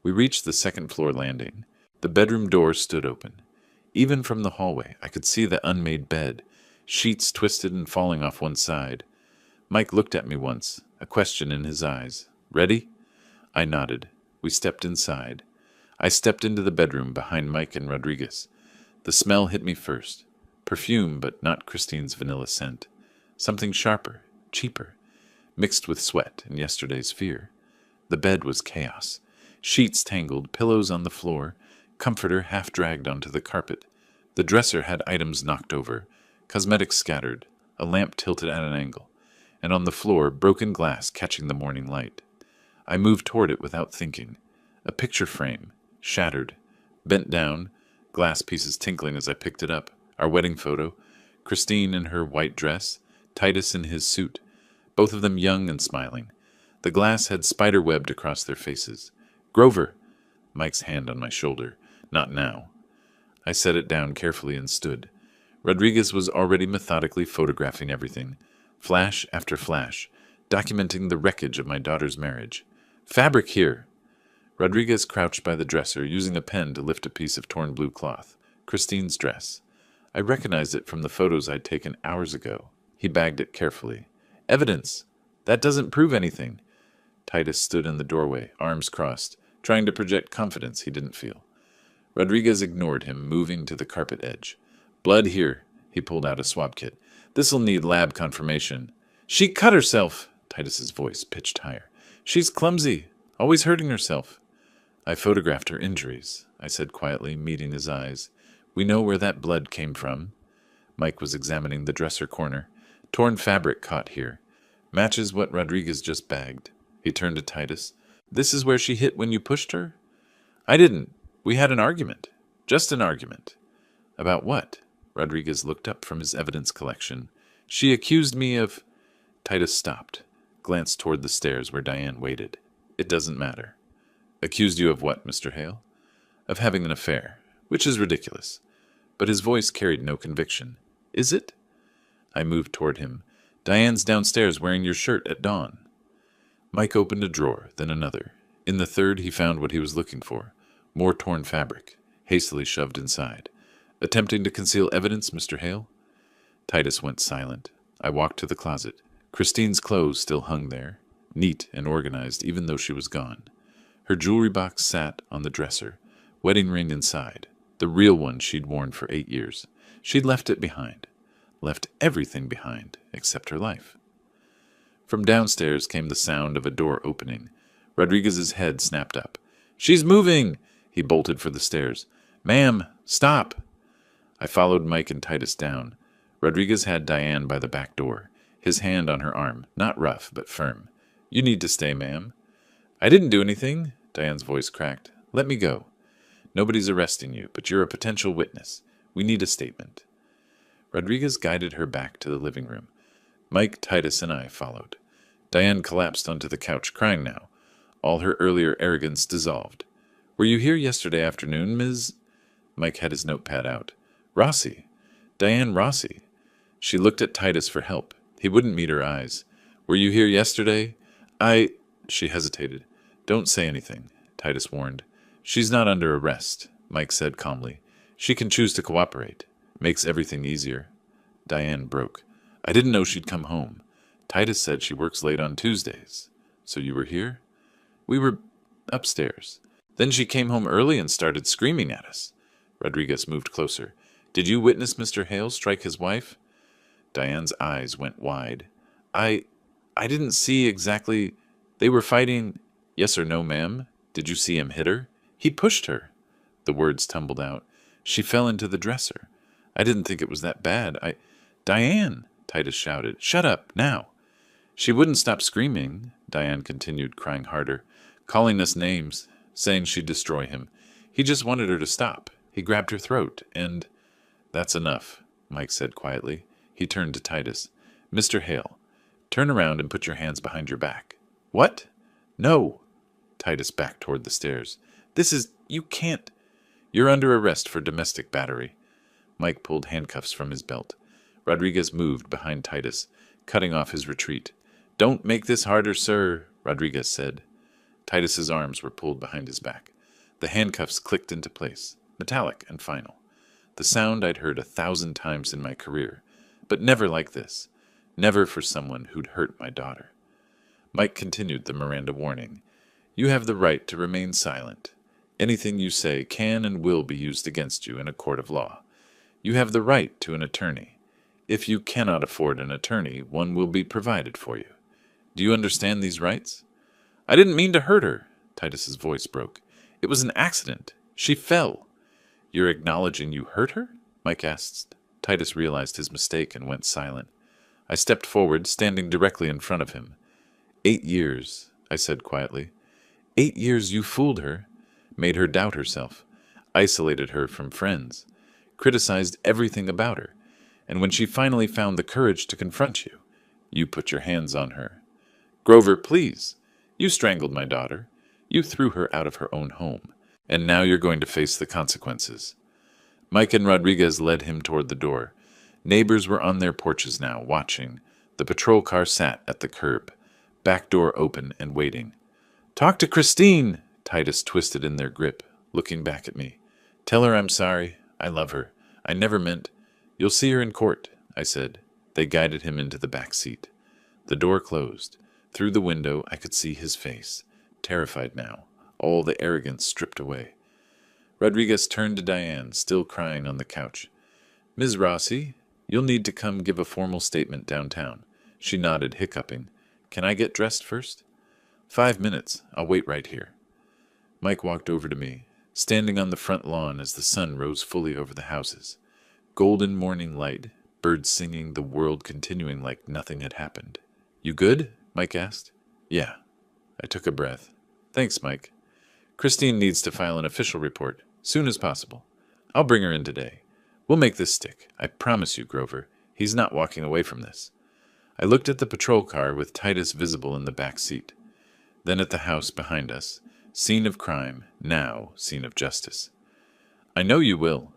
We reached the second-floor landing. The bedroom door stood open. Even from the hallway, I could see the unmade bed, sheets twisted and falling off one side. Mike looked at me once, a question in his eyes. Ready? I nodded. We stepped inside. I stepped into the bedroom behind Mike and Rodriguez. The smell hit me first. Perfume, but not Christine's vanilla scent. Something sharper, cheaper, mixed with sweat and yesterday's fear. The bed was chaos. Sheets tangled, pillows on the floor, comforter half dragged onto the carpet. The dresser had items knocked over, cosmetics scattered, a lamp tilted at an angle, and on the floor, broken glass catching the morning light. I moved toward it without thinking. A picture frame, shattered, bent down, glass pieces tinkling as I picked it up. Our wedding photo, Christine in her white dress, Titus in his suit, both of them young and smiling. The glass had spider-webbed across their faces. Grover! Mike's hand on my shoulder. Not now. I set it down carefully and stood. Rodriguez was already methodically photographing everything, flash after flash, documenting the wreckage of my daughter's marriage. Fabric here! Rodriguez crouched by the dresser, using a pen to lift a piece of torn blue cloth. Christine's dress. I recognized it from the photos I'd taken hours ago. He bagged it carefully. Evidence! That doesn't prove anything. Titus stood in the doorway, arms crossed, trying to project confidence he didn't feel. Rodriguez ignored him, moving to the carpet edge. Blood here. He pulled out a swab kit. This'll need lab confirmation. She cut herself! Titus's voice pitched higher. She's clumsy, always hurting herself. I photographed her injuries, I said quietly, meeting his eyes. We know where that blood came from. Mike was examining the dresser corner. Torn fabric caught here. Matches what Rodriguez just bagged. He turned to Titus. This is where she hit when you pushed her? I didn't. We had an argument. Just an argument. About what? Rodriguez looked up from his evidence collection. She accused me of... Titus stopped, glanced toward the stairs where Diane waited. It doesn't matter. Accused you of what, Mr. Hale? Of having an affair, which is ridiculous. But his voice carried no conviction. Is it? I moved toward him. Diane's downstairs wearing your shirt at dawn. Mike opened a drawer, then another. In the third, he found what he was looking for. More torn fabric, hastily shoved inside. Attempting to conceal evidence, Mr. Hale? Titus went silent. I walked to the closet. Christine's clothes still hung there, neat and organized even though she was gone. Her jewelry box sat on the dresser, wedding ring inside, the real one she'd worn for 8 years. She'd left it behind. Left everything behind, except her life. From downstairs came the sound of a door opening. Rodriguez's head snapped up. She's moving! He bolted for the stairs. Ma'am, stop! I followed Mike and Titus down. Rodriguez had Diane by the back door, his hand on her arm, not rough, but firm. You need to stay, ma'am. I didn't do anything, Diane's voice cracked. Let me go. Nobody's arresting you, but you're a potential witness. We need a statement. Rodriguez guided her back to the living room. Mike, Titus, and I followed. Diane collapsed onto the couch, crying now. All her earlier arrogance dissolved. Were you here yesterday afternoon, Ms.? Mike had his notepad out. Rossi. Diane Rossi. She looked at Titus for help. He wouldn't meet her eyes. Were you here yesterday? She hesitated. Don't say anything, Titus warned. She's not under arrest, Mike said calmly. She can choose to cooperate. Makes everything easier. Diane broke. I didn't know she'd come home. Titus said she works late on Tuesdays. So you were here? We were upstairs. Then she came home early and started screaming at us. Rodriguez moved closer. Did you witness Mr. Hale strike his wife? Diane's eyes went wide. I didn't see exactly. They were fighting. Yes or no, ma'am? Did you see him hit her? He pushed her. The words tumbled out. She fell into the dresser. I didn't think it was that bad. Diane, Titus shouted. Shut up, now. She wouldn't stop screaming, Diane continued, crying harder, calling us names, saying she'd destroy him. He just wanted her to stop. He grabbed her throat, and... That's enough, Mike said quietly. He turned to Titus. Mr. Hale, turn around and put your hands behind your back. What? No. Titus backed toward the stairs. You can't. You're under arrest for domestic battery. Mike pulled handcuffs from his belt. Rodriguez moved behind Titus, cutting off his retreat. Don't make this harder, sir, Rodriguez said. Titus's arms were pulled behind his back. The handcuffs clicked into place, metallic and final. The sound I'd heard 1,000 times in my career, but never like this. Never for someone who'd hurt my daughter. Mike continued the Miranda warning. You have the right to remain silent. Anything you say can and will be used against you in a court of law. You have the right to an attorney. If you cannot afford an attorney, one will be provided for you. Do you understand these rights? I didn't mean to hurt her, Titus's voice broke. It was an accident. She fell. You're acknowledging you hurt her? Mike asked. Titus realized his mistake and went silent. I stepped forward, standing directly in front of him. 8 years, I said quietly. 8 years you fooled her, made her doubt herself, isolated her from friends, criticized everything about her, and when she finally found the courage to confront you, you put your hands on her. Grover, please. You strangled my daughter. You threw her out of her own home, and now you're going to face the consequences. Mike and Rodriguez led him toward the door. Neighbors were on their porches now, watching. The patrol car sat at the curb, back door open and waiting. Talk to Christine, Titus twisted in their grip, looking back at me. Tell her I'm sorry. I love her. I never meant. You'll see her in court, I said. They guided him into the back seat. The door closed. Through the window, I could see his face, terrified now, all the arrogance stripped away. Rodriguez turned to Diane, still crying on the couch. Ms. Rossi, you'll need to come give a formal statement downtown. She nodded, hiccuping. Can I get dressed first? 5 minutes. I'll wait right here. Mike walked over to me, standing on the front lawn as the sun rose fully over the houses. Golden morning light, birds singing, the world continuing like nothing had happened. You good? Mike asked. Yeah. I took a breath. Thanks, Mike. Christine needs to file an official report, soon as possible. I'll bring her in today. We'll make this stick. I promise you, Grover. He's not walking away from this. I looked at the patrol car with Titus visible in the back seat. Then at the house behind us, scene of crime, now scene of justice. I know you will.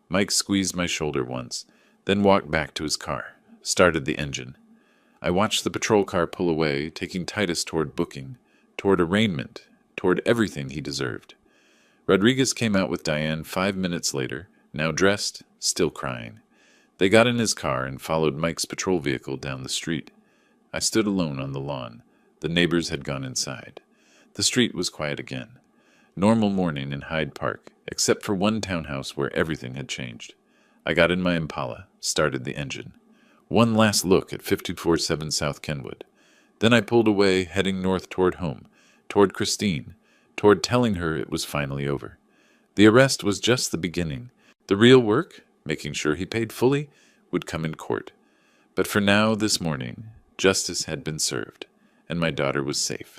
Mike squeezed my shoulder once, then walked back to his car, started the engine. I watched the patrol car pull away, taking Titus toward booking, toward arraignment, toward everything he deserved. Rodriguez came out with Diane 5 minutes later, now dressed, still crying. They got in his car and followed Mike's patrol vehicle down the street. I stood alone on the lawn. The neighbors had gone inside. The street was quiet again. Normal morning in Hyde Park, except for one townhouse where everything had changed. I got in my Impala, started the engine. One last look at 547 South Kenwood. Then I pulled away, heading north toward home, toward Christine, toward telling her it was finally over. The arrest was just the beginning. The real work, making sure he paid fully, would come in court. But for now, this morning, justice had been served, and my daughter was safe.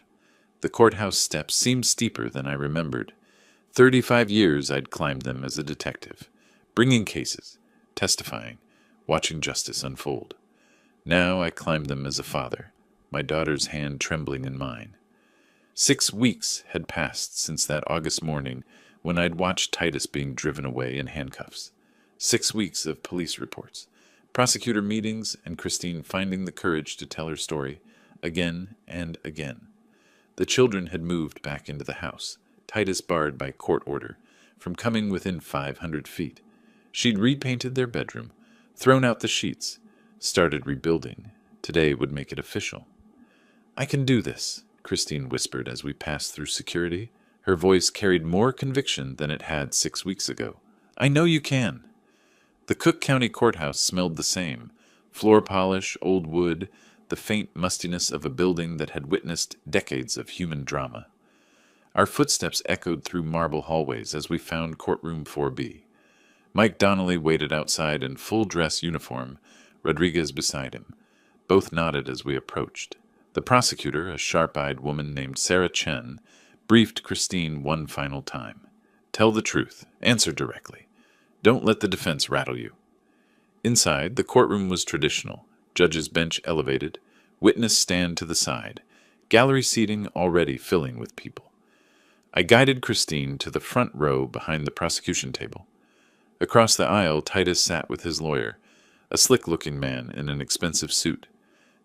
The courthouse steps seemed steeper than I remembered. 35 years I'd climbed them as a detective, bringing cases, testifying, watching justice unfold. Now I climbed them as a father, my daughter's hand trembling in mine. 6 weeks had passed since that August morning when I'd watched Titus being driven away in handcuffs. 6 weeks of police reports, prosecutor meetings, and Christine finding the courage to tell her story again and again. The children had moved back into the house, Titus barred by court order from coming within 500 feet. She'd repainted their bedroom, thrown out the sheets, started rebuilding. Today would make it official. I can do this, Christine whispered as we passed through security. Her voice carried more conviction than it had 6 weeks ago. I know you can. The Cook County Courthouse smelled the same. Floor polish, old wood, the faint mustiness of a building that had witnessed decades of human drama. Our footsteps echoed through marble hallways as we found courtroom 4B. Mike Donnelly waited outside in full dress uniform, Rodriguez beside him. Both nodded as we approached. The prosecutor, a sharp-eyed woman named Sarah Chen, briefed Christine one final time. Tell the truth. Answer directly. Don't let the defense rattle you. Inside, the courtroom was traditional. Judge's bench elevated, witness stand to the side, gallery seating already filling with people. I guided Christine to the front row behind the prosecution table. Across the aisle, Titus sat with his lawyer, a slick-looking man in an expensive suit.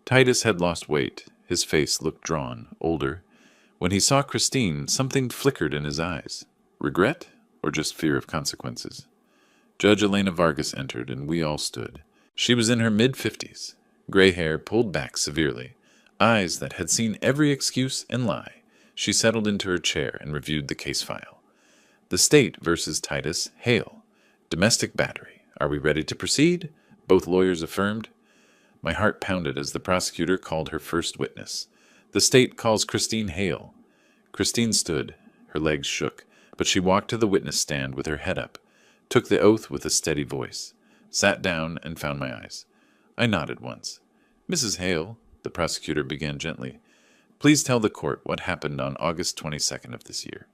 Titus had lost weight. His face looked drawn, older. When he saw Christine, something flickered in his eyes. Regret, or just fear of consequences? Judge Elena Vargas entered, and we all stood. She was in her mid-50s, gray hair pulled back severely, eyes that had seen every excuse and lie. She settled into her chair and reviewed the case file. The state versus Titus Hale. Domestic battery. Are we ready to proceed? Both lawyers affirmed. My heart pounded as the prosecutor called her first witness. The state calls Christine Hale. Christine stood. Her legs shook, but she walked to the witness stand with her head up, took the oath with a steady voice, sat down and found my eyes. I nodded once. Mrs. Hale, the prosecutor began gently, please tell the court what happened on August 22nd of this year.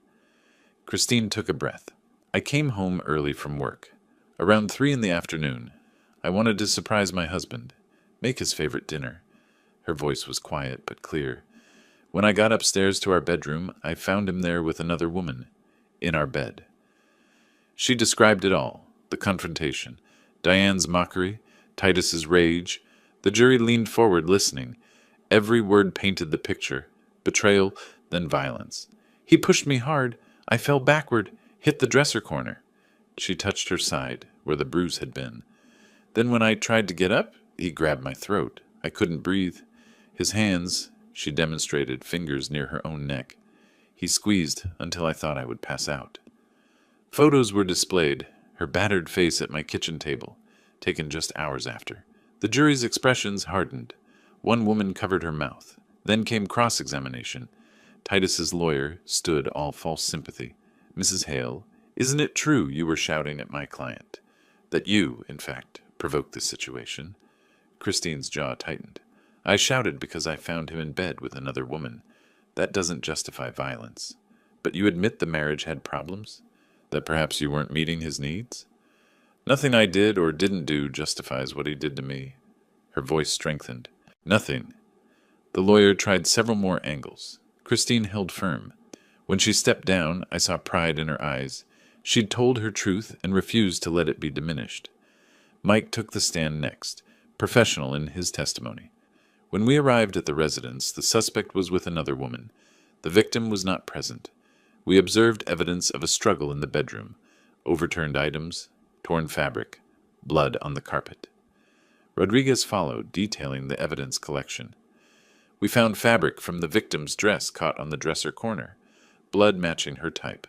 Christine took a breath. I came home early from work. Around 3 in the afternoon. I wanted to surprise my husband, make his favorite dinner. Her voice was quiet but clear. When I got upstairs to our bedroom, I found him there with another woman, in our bed. She described it all, the confrontation, Diane's mockery, Titus's rage. The jury leaned forward listening. Every word painted the picture, betrayal, then violence. He pushed me hard. I fell backward, hit the dresser corner. She touched her side, where the bruise had been. Then when I tried to get up, he grabbed my throat. I couldn't breathe. His hands, she demonstrated, fingers near her own neck. He squeezed until I thought I would pass out. Photos were displayed, her battered face at my kitchen table, taken just hours after. The jury's expressions hardened. One woman covered her mouth. Then came cross-examination. Titus's lawyer stood all false sympathy. Mrs. Hale, isn't it true you were shouting at my client? That you, in fact, provoked this situation? Christine's jaw tightened. I shouted because I found him in bed with another woman. That doesn't justify violence. But you admit the marriage had problems? That perhaps you weren't meeting his needs? Nothing I did or didn't do justifies what he did to me. Her voice strengthened. Nothing. The lawyer tried several more angles. Christine held firm. When she stepped down, I saw pride in her eyes. She'd told her truth and refused to let it be diminished. Mike took the stand next, professional in his testimony. When we arrived at the residence, the suspect was with another woman. The victim was not present. We observed evidence of a struggle in the bedroom, overturned items, torn fabric, blood on the carpet. Rodriguez followed, detailing the evidence collection. We found fabric from the victim's dress caught on the dresser corner, blood matching her type.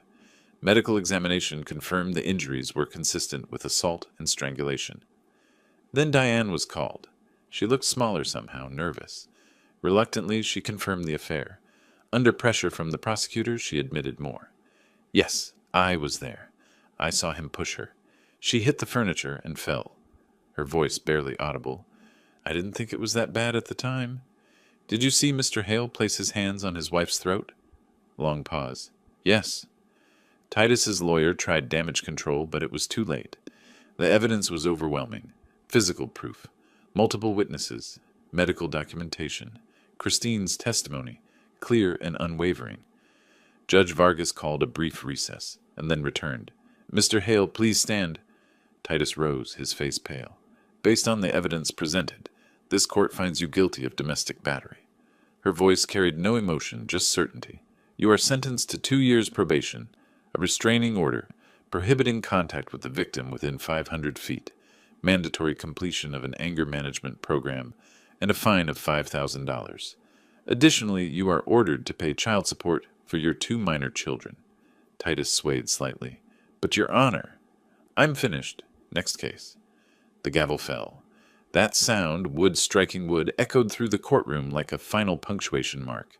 Medical examination confirmed the injuries were consistent with assault and strangulation. Then Diane was called. She looked smaller somehow, nervous. Reluctantly, she confirmed the affair. Under pressure from the prosecutor, she admitted more. Yes, I was there. I saw him push her. She hit the furniture and fell. Her voice barely audible. I didn't think it was that bad at the time. Did you see Mr. Hale place his hands on his wife's throat? Long pause. Yes. Titus's lawyer tried damage control, but it was too late. The evidence was overwhelming. Physical proof, multiple witnesses, medical documentation, Christine's testimony, clear and unwavering. Judge Vargas called a brief recess, and then returned. Mr. Hale, please stand. Titus rose, his face pale. Based on the evidence presented, this court finds you guilty of domestic battery. Her voice carried no emotion, just certainty. You are sentenced to 2 years probation, a restraining order, prohibiting contact with the victim within 500 feet, mandatory completion of an anger management program, and a fine of $5,000. Additionally, you are ordered to pay child support for your 2 minor children. Titus swayed slightly. But your honor. I'm finished. Next case. The gavel fell. That sound, wood striking wood, echoed through the courtroom like a final punctuation mark.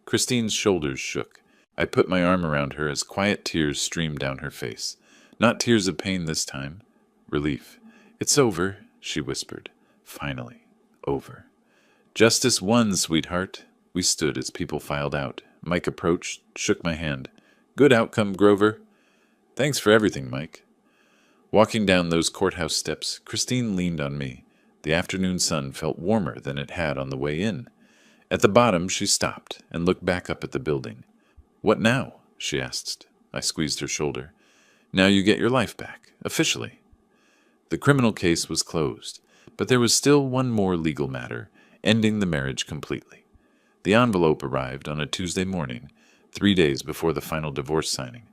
Christine's shoulders shook. I put my arm around her as quiet tears streamed down her face. Not tears of pain this time. Relief. It's over, she whispered. Finally. Over. Justice won, sweetheart. We stood as people filed out. Mike approached, shook my hand. Good outcome, Grover. Thanks for everything, Mike. Walking down those courthouse steps, Christine leaned on me. The afternoon sun felt warmer than it had on the way in. At the bottom, she stopped and looked back up at the building. What now? She asked. I squeezed her shoulder. Now you get your life back, officially. The criminal case was closed, but there was still one more legal matter, ending the marriage completely. The envelope arrived on a Tuesday morning, 3 days before the final divorce signing.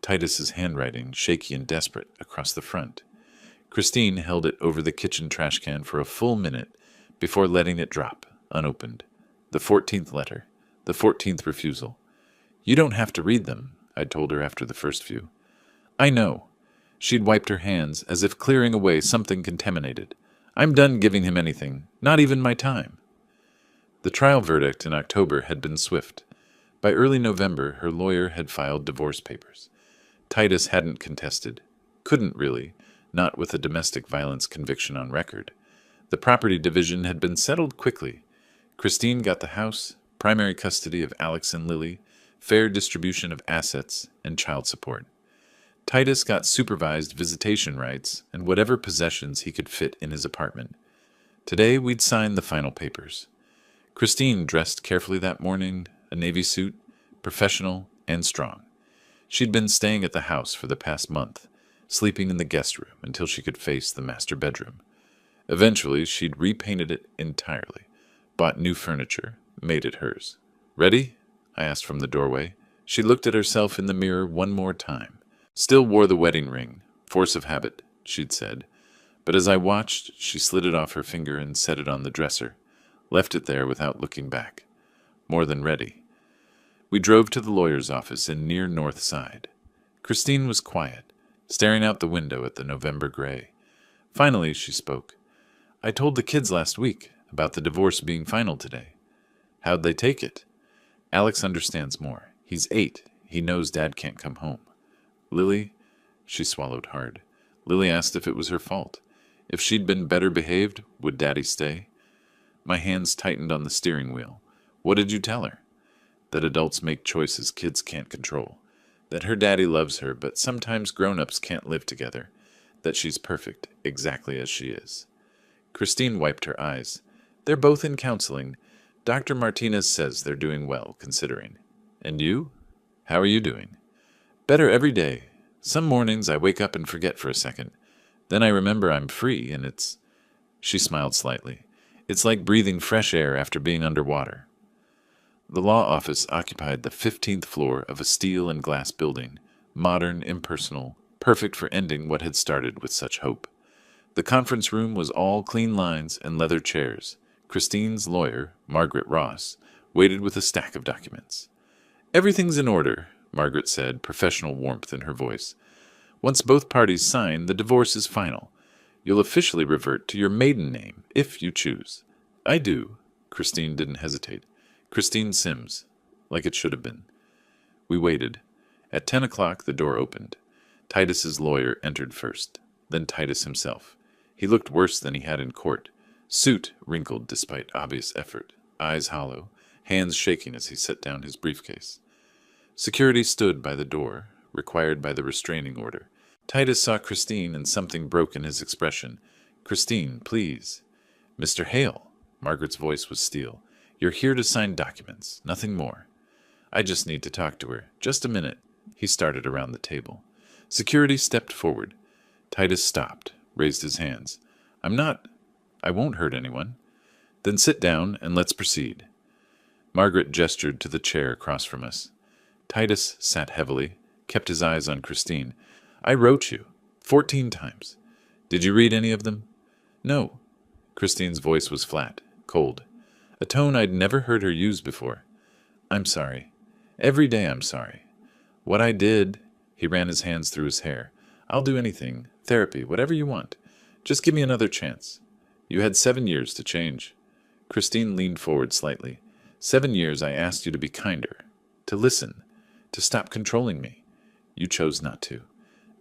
Titus's handwriting, shaky and desperate, across the front. Christine held it over the kitchen trash can for a full minute before letting it drop, unopened. The 14th letter. The 14th refusal. You don't have to read them, I'd told her after the first few. I know. She'd wiped her hands as if clearing away something contaminated. I'm done giving him anything, not even my time. The trial verdict in October had been swift. By early November, her lawyer had filed divorce papers. Titus hadn't contested. Couldn't really, not with a domestic violence conviction on record. The property division had been settled quickly. Christine got the house, primary custody of Alex and Lily, fair distribution of assets, and child support. Titus got supervised visitation rights and whatever possessions he could fit in his apartment. Today we'd sign the final papers. Christine dressed carefully that morning, a navy suit, professional and strong. She'd been staying at the house for the past month, sleeping in the guest room until she could face the master bedroom. Eventually, she'd repainted it entirely, bought new furniture, made it hers. Ready? I asked from the doorway. She looked at herself in the mirror one more time. Still wore the wedding ring, force of habit, she'd said. But as I watched, she slid it off her finger and set it on the dresser, left it there without looking back. More than ready. We drove to the lawyer's office in near North Side. Christine was quiet, staring out the window at the November gray. Finally, she spoke. I told the kids last week about the divorce being final today. How'd they take it? Alex understands more. He's 8. He knows Dad can't come home. Lily? She swallowed hard. Lily asked if it was her fault. If she'd been better behaved, would Daddy stay? My hands tightened on the steering wheel. What did you tell her? That adults make choices kids can't control. That her daddy loves her, but sometimes grown-ups can't live together. That she's perfect, exactly as she is. Christine wiped her eyes. They're both in counseling. Dr. Martinez says they're doing well, considering. And you? How are you doing? Better every day. Some mornings I wake up and forget for a second. Then I remember I'm free, and it's... She smiled slightly. It's like breathing fresh air after being underwater. The law office occupied the 15th floor of a steel and glass building, modern, impersonal, perfect for ending what had started with such hope. The conference room was all clean lines and leather chairs. Christine's lawyer, Margaret Ross, waited with a stack of documents. Everything's in order, Margaret said, professional warmth in her voice. Once both parties sign, the divorce is final. You'll officially revert to your maiden name, if you choose. I do. Christine didn't hesitate. Christine Sims, like it should have been. We waited. At 10 o'clock, the door opened. Titus's lawyer entered first, then Titus himself. He looked worse than he had in court. Suit wrinkled despite obvious effort, eyes hollow, hands shaking as he set down his briefcase. Security stood by the door, required by the restraining order. Titus saw Christine and something broke in his expression. Christine, please. Mr. Hale. Margaret's voice was steel. You're here to sign documents, nothing more. I just need to talk to her. Just a minute. He started around the table. Security stepped forward. Titus stopped, raised his hands. I won't hurt anyone. Then sit down and let's proceed. Margaret gestured to the chair across from us. Titus sat heavily, kept his eyes on Christine. I wrote you 14 times. Did you read any of them? No. Christine's voice was flat, cold. a tone I'd never heard her use before. I'm sorry. Every day I'm sorry. What I did, he ran his hands through his hair. I'll do anything, therapy, whatever you want. Just give me another chance. You had 7 years to change. Christine leaned forward slightly. 7 years I asked you to be kinder, to listen, to stop controlling me. You chose not to.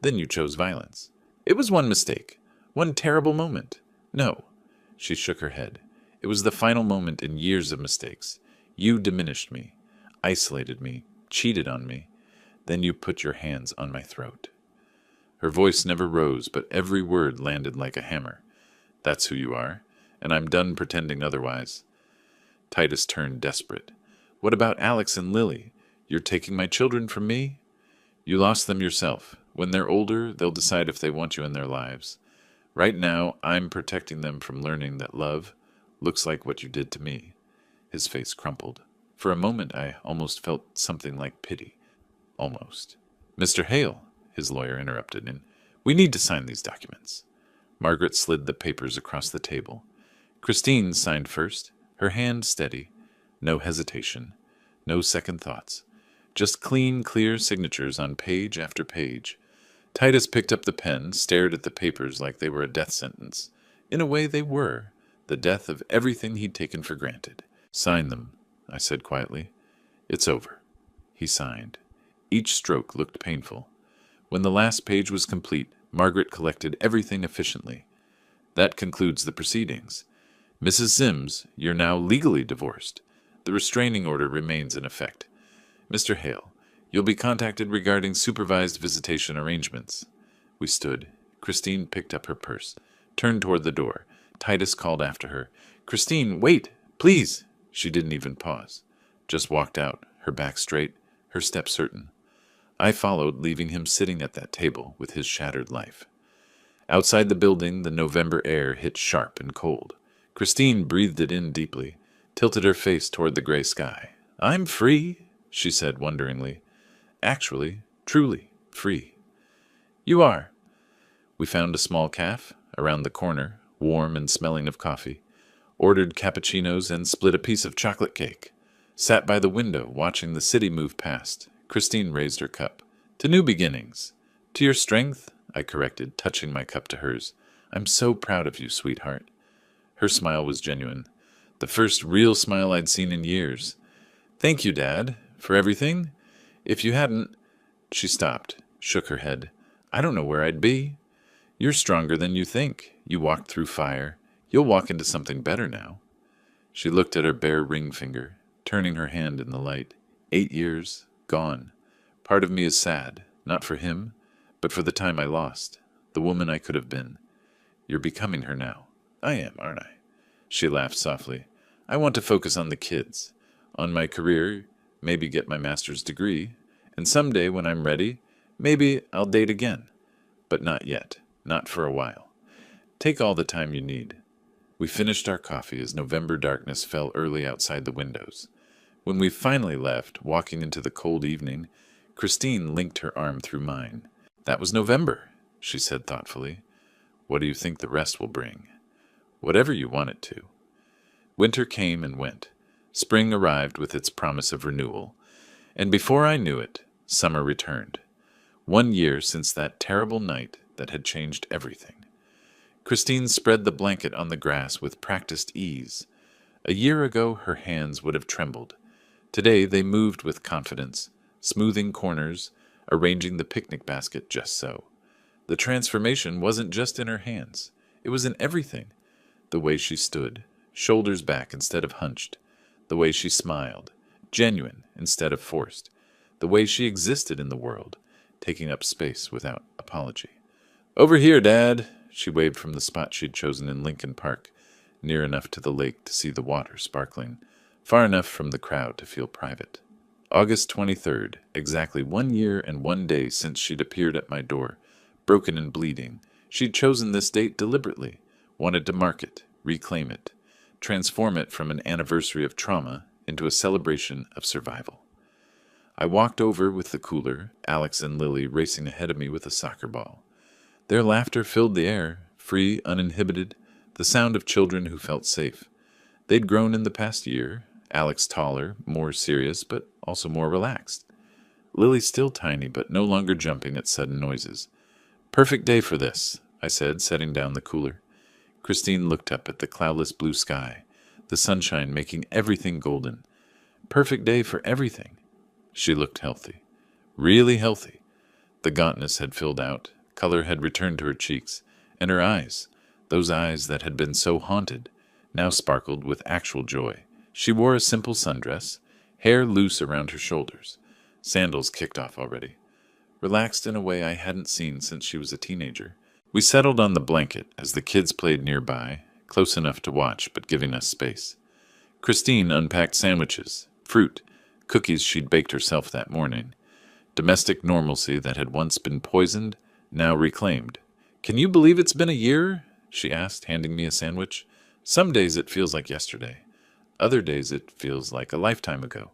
Then you chose violence. It was one mistake, one terrible moment. No. She shook her head. It was the final moment in years of mistakes. You diminished me, isolated me, cheated on me. Then you put your hands on my throat. Her voice never rose, but every word landed like a hammer. That's who you are, and I'm done pretending otherwise. Titus turned desperate. What about Alex and Lily? You're taking my children from me? You lost them yourself. When they're older, they'll decide if they want you in their lives. Right now, I'm protecting them from learning that love looks like what you did to me. His face crumpled. For a moment, I almost felt something like pity. Almost. Mr. Hale, his lawyer interrupted him. We need to sign these documents. Margaret slid the papers across the table. Christine signed first, her hand steady. No hesitation. No second thoughts. Just clean, clear signatures on page after page. Titus picked up the pen, stared at the papers like they were a death sentence. In a way, they were. The death of everything he'd taken for granted. Sign them, I said quietly. It's over. He signed. Each stroke looked painful. When the last page was complete, Margaret collected everything efficiently. That concludes the proceedings. Mrs. Sims, you're now legally divorced. The restraining order remains in effect. Mr. Hale, you'll be contacted regarding supervised visitation arrangements. We stood. Christine picked up her purse, turned toward the door. Titus called after her. Christine, wait, please. She didn't even pause. Just walked out, her back straight, her step certain. I followed, leaving him sitting at that table with his shattered life. Outside the building, the November air hit sharp and cold. Christine breathed it in deeply, tilted her face toward the gray sky. I'm free, she said wonderingly. Actually, truly free. You are. We found a small cafe around the corner, warm and smelling of coffee. Ordered cappuccinos and split a piece of chocolate cake. Sat by the window watching the city move past. Christine raised her cup. To new beginnings. To your strength, I corrected, touching my cup to hers. I'm so proud of you, sweetheart. Her smile was genuine. The first real smile I'd seen in years. Thank you, Dad, for everything. If you hadn't... She stopped, shook her head. I don't know where I'd be. You're stronger than you think. You walked through fire. You'll walk into something better now. She looked at her bare ring finger, turning her hand in the light. 8 years, gone. Part of me is sad, not for him, but for the time I lost, the woman I could have been. You're becoming her now. I am, aren't I? She laughed softly. I want to focus on the kids, on my career, maybe get my master's degree, and someday when I'm ready, maybe I'll date again. But not yet, not for a while. Take all the time you need. We finished our coffee as November darkness fell early outside the windows. When we finally left, walking into the cold evening, Christine linked her arm through mine. That was November, she said thoughtfully. What do you think the rest will bring? Whatever you want it to. Winter came and went. Spring arrived with its promise of renewal. And before I knew it, summer returned. 1 year since that terrible night that had changed everything. Christine spread the blanket on the grass with practiced ease. A year ago, her hands would have trembled. Today, they moved with confidence, smoothing corners, arranging the picnic basket just so. The transformation wasn't just in her hands. It was in everything. The way she stood, shoulders back instead of hunched. The way she smiled, genuine instead of forced. The way she existed in the world, taking up space without apology. Over here, Dad, she waved from the spot she'd chosen in Lincoln Park, near enough to the lake to see the water sparkling, far enough from the crowd to feel private. August 23rd, exactly 1 year and 1 day since she'd appeared at my door, broken and bleeding. She'd chosen this date deliberately, wanted to mark it, reclaim it, transform it from an anniversary of trauma into a celebration of survival. I walked over with the cooler, Alex and Lily racing ahead of me with a soccer ball. Their laughter filled the air, free, uninhibited, the sound of children who felt safe. They'd grown in the past year. Alex taller, more serious, but also more relaxed. Lily still tiny, but no longer jumping at sudden noises. Perfect day for this, I said, setting down the cooler. Christine looked up at the cloudless blue sky, the sunshine making everything golden. Perfect day for everything. She looked healthy. Really healthy. The gauntness had filled out, color had returned to her cheeks, and her eyes, those eyes that had been so haunted, now sparkled with actual joy. She wore a simple sundress, hair loose around her shoulders. Sandals kicked off already. Relaxed in a way I hadn't seen since she was a teenager. We settled on the blanket as the kids played nearby, close enough to watch but giving us space. Christine unpacked sandwiches, fruit, cookies she'd baked herself that morning. Domestic normalcy that had once been poisoned, now reclaimed. "Can you believe it's been a year?" she asked, handing me a sandwich. "Some days it feels like yesterday. Other days it feels like a lifetime ago."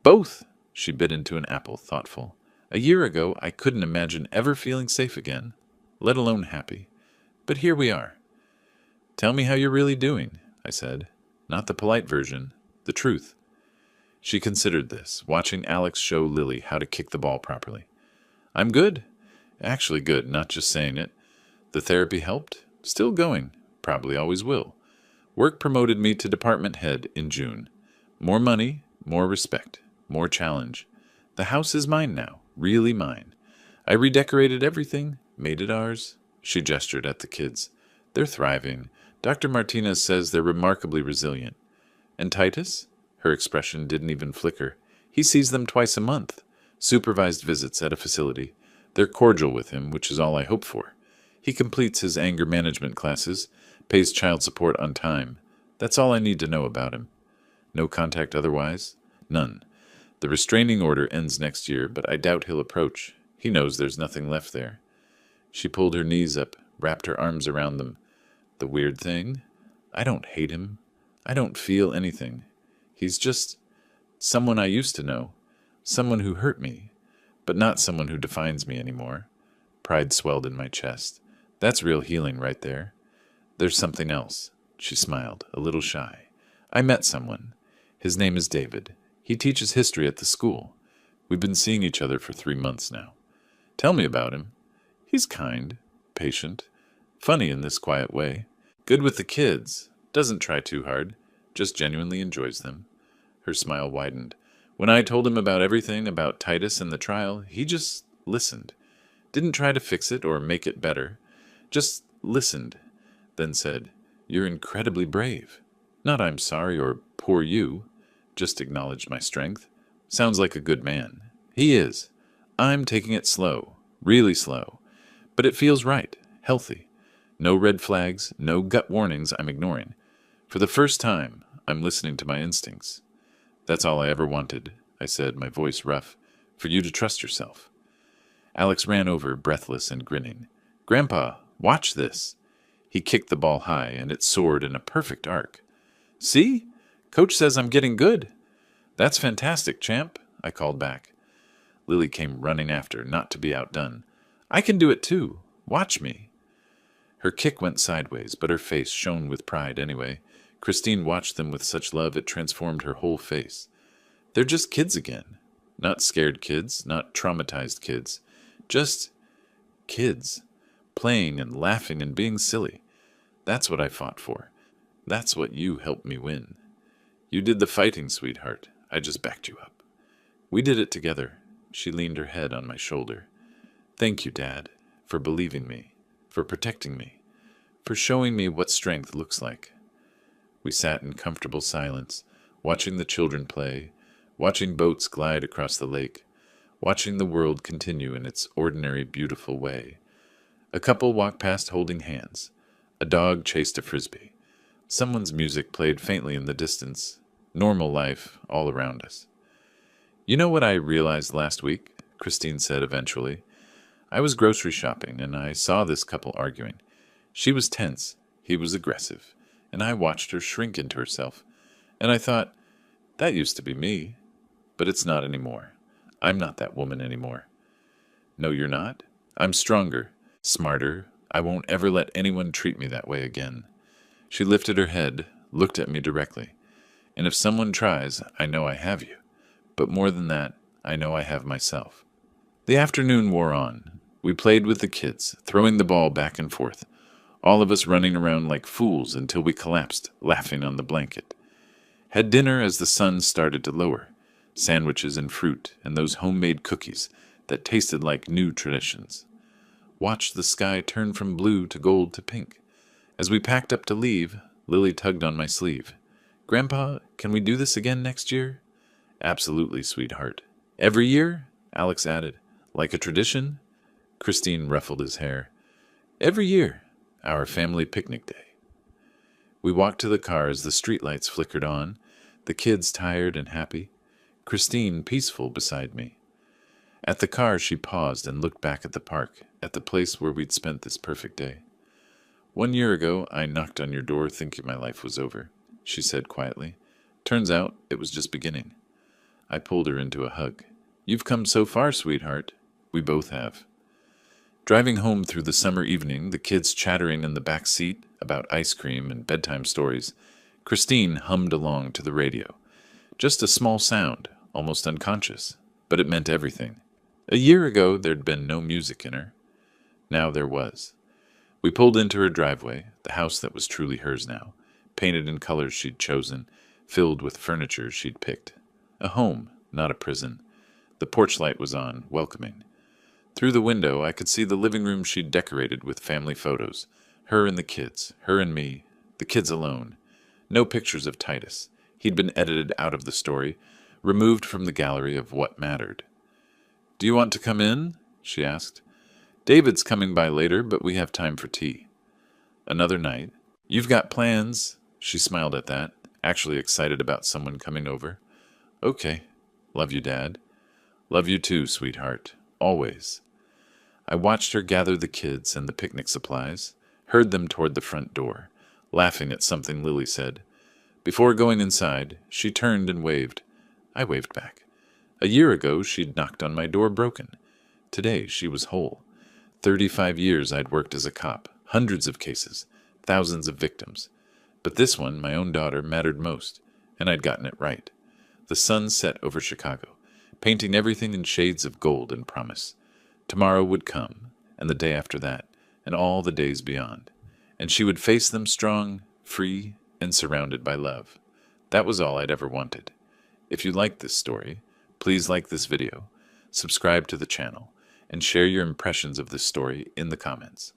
"Both," she bit into an apple, thoughtful. "A year ago I couldn't imagine ever feeling safe again, let alone happy. But here we are." "Tell me how you're really doing," I said. Not the polite version, the truth. She considered this, watching Alex show Lily how to kick the ball properly. "I'm good. Actually good, not just saying it. The therapy helped. Still going. Probably always will. Work promoted me to department head in June. More money, more respect, more challenge. The house is mine now, really mine. I redecorated everything, made it ours." She gestured at the kids. "They're thriving. Dr. Martinez says they're remarkably resilient. And Titus?" Her expression didn't even flicker. "He sees them twice a month. Supervised visits at a facility. They're cordial with him, which is all I hope for. He completes his anger management classes, pays child support on time. That's all I need to know about him. No contact otherwise? None. The restraining order ends next year, but I doubt he'll approach. He knows there's nothing left there." She pulled her knees up, wrapped her arms around them. "The weird thing? I don't hate him. I don't feel anything. He's just someone I used to know, someone who hurt me, but not someone who defines me anymore." Pride swelled in my chest. "That's real healing right there. There's something else." She smiled, a little shy. "I met someone. His name is David. He teaches history at the school. We've been seeing each other for 3 months now." "Tell me about him." "He's kind, patient, funny in this quiet way. Good with the kids. Doesn't try too hard. Just genuinely enjoys them." Her smile widened. "When I told him about everything, about Titus and the trial, he just listened. Didn't try to fix it or make it better. Just listened. Then said, 'You're incredibly brave.' Not 'I'm sorry' or 'poor you.' Just acknowledged my strength. Sounds like a good man. He is. I'm taking it slow. Really slow. But it feels right. Healthy. No red flags, no gut warnings I'm ignoring. For the first time, I'm listening to my instincts. That's all I ever wanted," I said, my voice rough. "For you to trust yourself." Alex ran over, breathless and grinning. "Grandpa, watch this." He kicked the ball high, and it soared in a perfect arc. "See? Coach says I'm getting good." "That's fantastic, champ," I called back. Lily came running after, not to be outdone. "I can do it too. Watch me." Her kick went sideways, but her face shone with pride anyway. Christine watched them with such love it transformed her whole face. They're just kids again. Not scared kids, not traumatized kids. Just kids. Playing and laughing and being silly. That's what I fought for. That's what you helped me win. You did the fighting, sweetheart. I just backed you up. We did it together. She leaned her head on my shoulder. Thank you, Dad, for believing me, for protecting me, for showing me what strength looks like. We sat in comfortable silence, watching the children play, watching boats glide across the lake, watching the world continue in its ordinary, beautiful way. A couple walked past holding hands. A dog chased a frisbee. Someone's music played faintly in the distance. Normal life all around us. "You know what I realized last week?" Christine said eventually. "I was grocery shopping, and I saw this couple arguing. She was tense, he was aggressive, and I watched her shrink into herself. And I thought, that used to be me. But it's not anymore. I'm not that woman anymore." "No, you're not? I'm stronger, smarter. I won't ever let anyone treat me that way again." She lifted her head, looked at me directly. And if someone tries, I know I have you. But more than that, I know I have myself. The afternoon wore on. We played with the kids, throwing the ball back and forth, all of us running around like fools until we collapsed, laughing on the blanket. Had dinner as the sun started to lower, sandwiches and fruit and those homemade cookies that tasted like new traditions. Watched the sky turn from blue to gold to pink. As we packed up to leave, Lily tugged on my sleeve. "Grandpa, can we do this again next year?" "Absolutely, sweetheart." "Every year?" Alex added. "Like a tradition?" Christine ruffled his hair. "Every year. Our family picnic day." We walked to the car as the streetlights flickered on, the kids tired and happy, Christine peaceful beside me. At the car, she paused and looked back at the park, at the place where we'd spent this perfect day. "1 year ago, I knocked on your door thinking my life was over," she said quietly. "Turns out it was just beginning." I pulled her into a hug. "You've come so far, sweetheart." We both have. Driving home through the summer evening, the kids chattering in the back seat about ice cream and bedtime stories, Christine hummed along to the radio. Just a small sound, almost unconscious, but it meant everything. A year ago, there'd been no music in her. Now there was. We pulled into her driveway, the house that was truly hers now, painted in colors she'd chosen, filled with furniture she'd picked. A home, not a prison. The porch light was on, welcoming. Through the window, I could see the living room she'd decorated with family photos. Her and the kids, her and me, the kids alone. No pictures of Titus. He'd been edited out of the story, removed from the gallery of what mattered. "Do you want to come in?" she asked. "David's coming by later, but we have time for tea." Another night. "You've got plans?" She smiled at that, actually excited about someone coming over. "Okay. Love you, Dad." "Love you too, sweetheart. Always." I watched her gather the kids and the picnic supplies, heard them toward the front door, laughing at something Lily said. Before going inside, she turned and waved. I waved back. A year ago, she'd knocked on my door broken. Today, she was whole. 35 years I'd worked as a cop, hundreds of cases, thousands of victims. But this one, my own daughter, mattered most, and I'd gotten it right. The sun set over Chicago, painting everything in shades of gold and promise. Tomorrow would come, and the day after that, and all the days beyond. And she would face them strong, free, and surrounded by love. That was all I'd ever wanted. If you liked this story, please like this video, subscribe to the channel, and share your impressions of this story in the comments.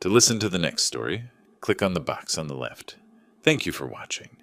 To listen to the next story, click on the box on the left. Thank you for watching.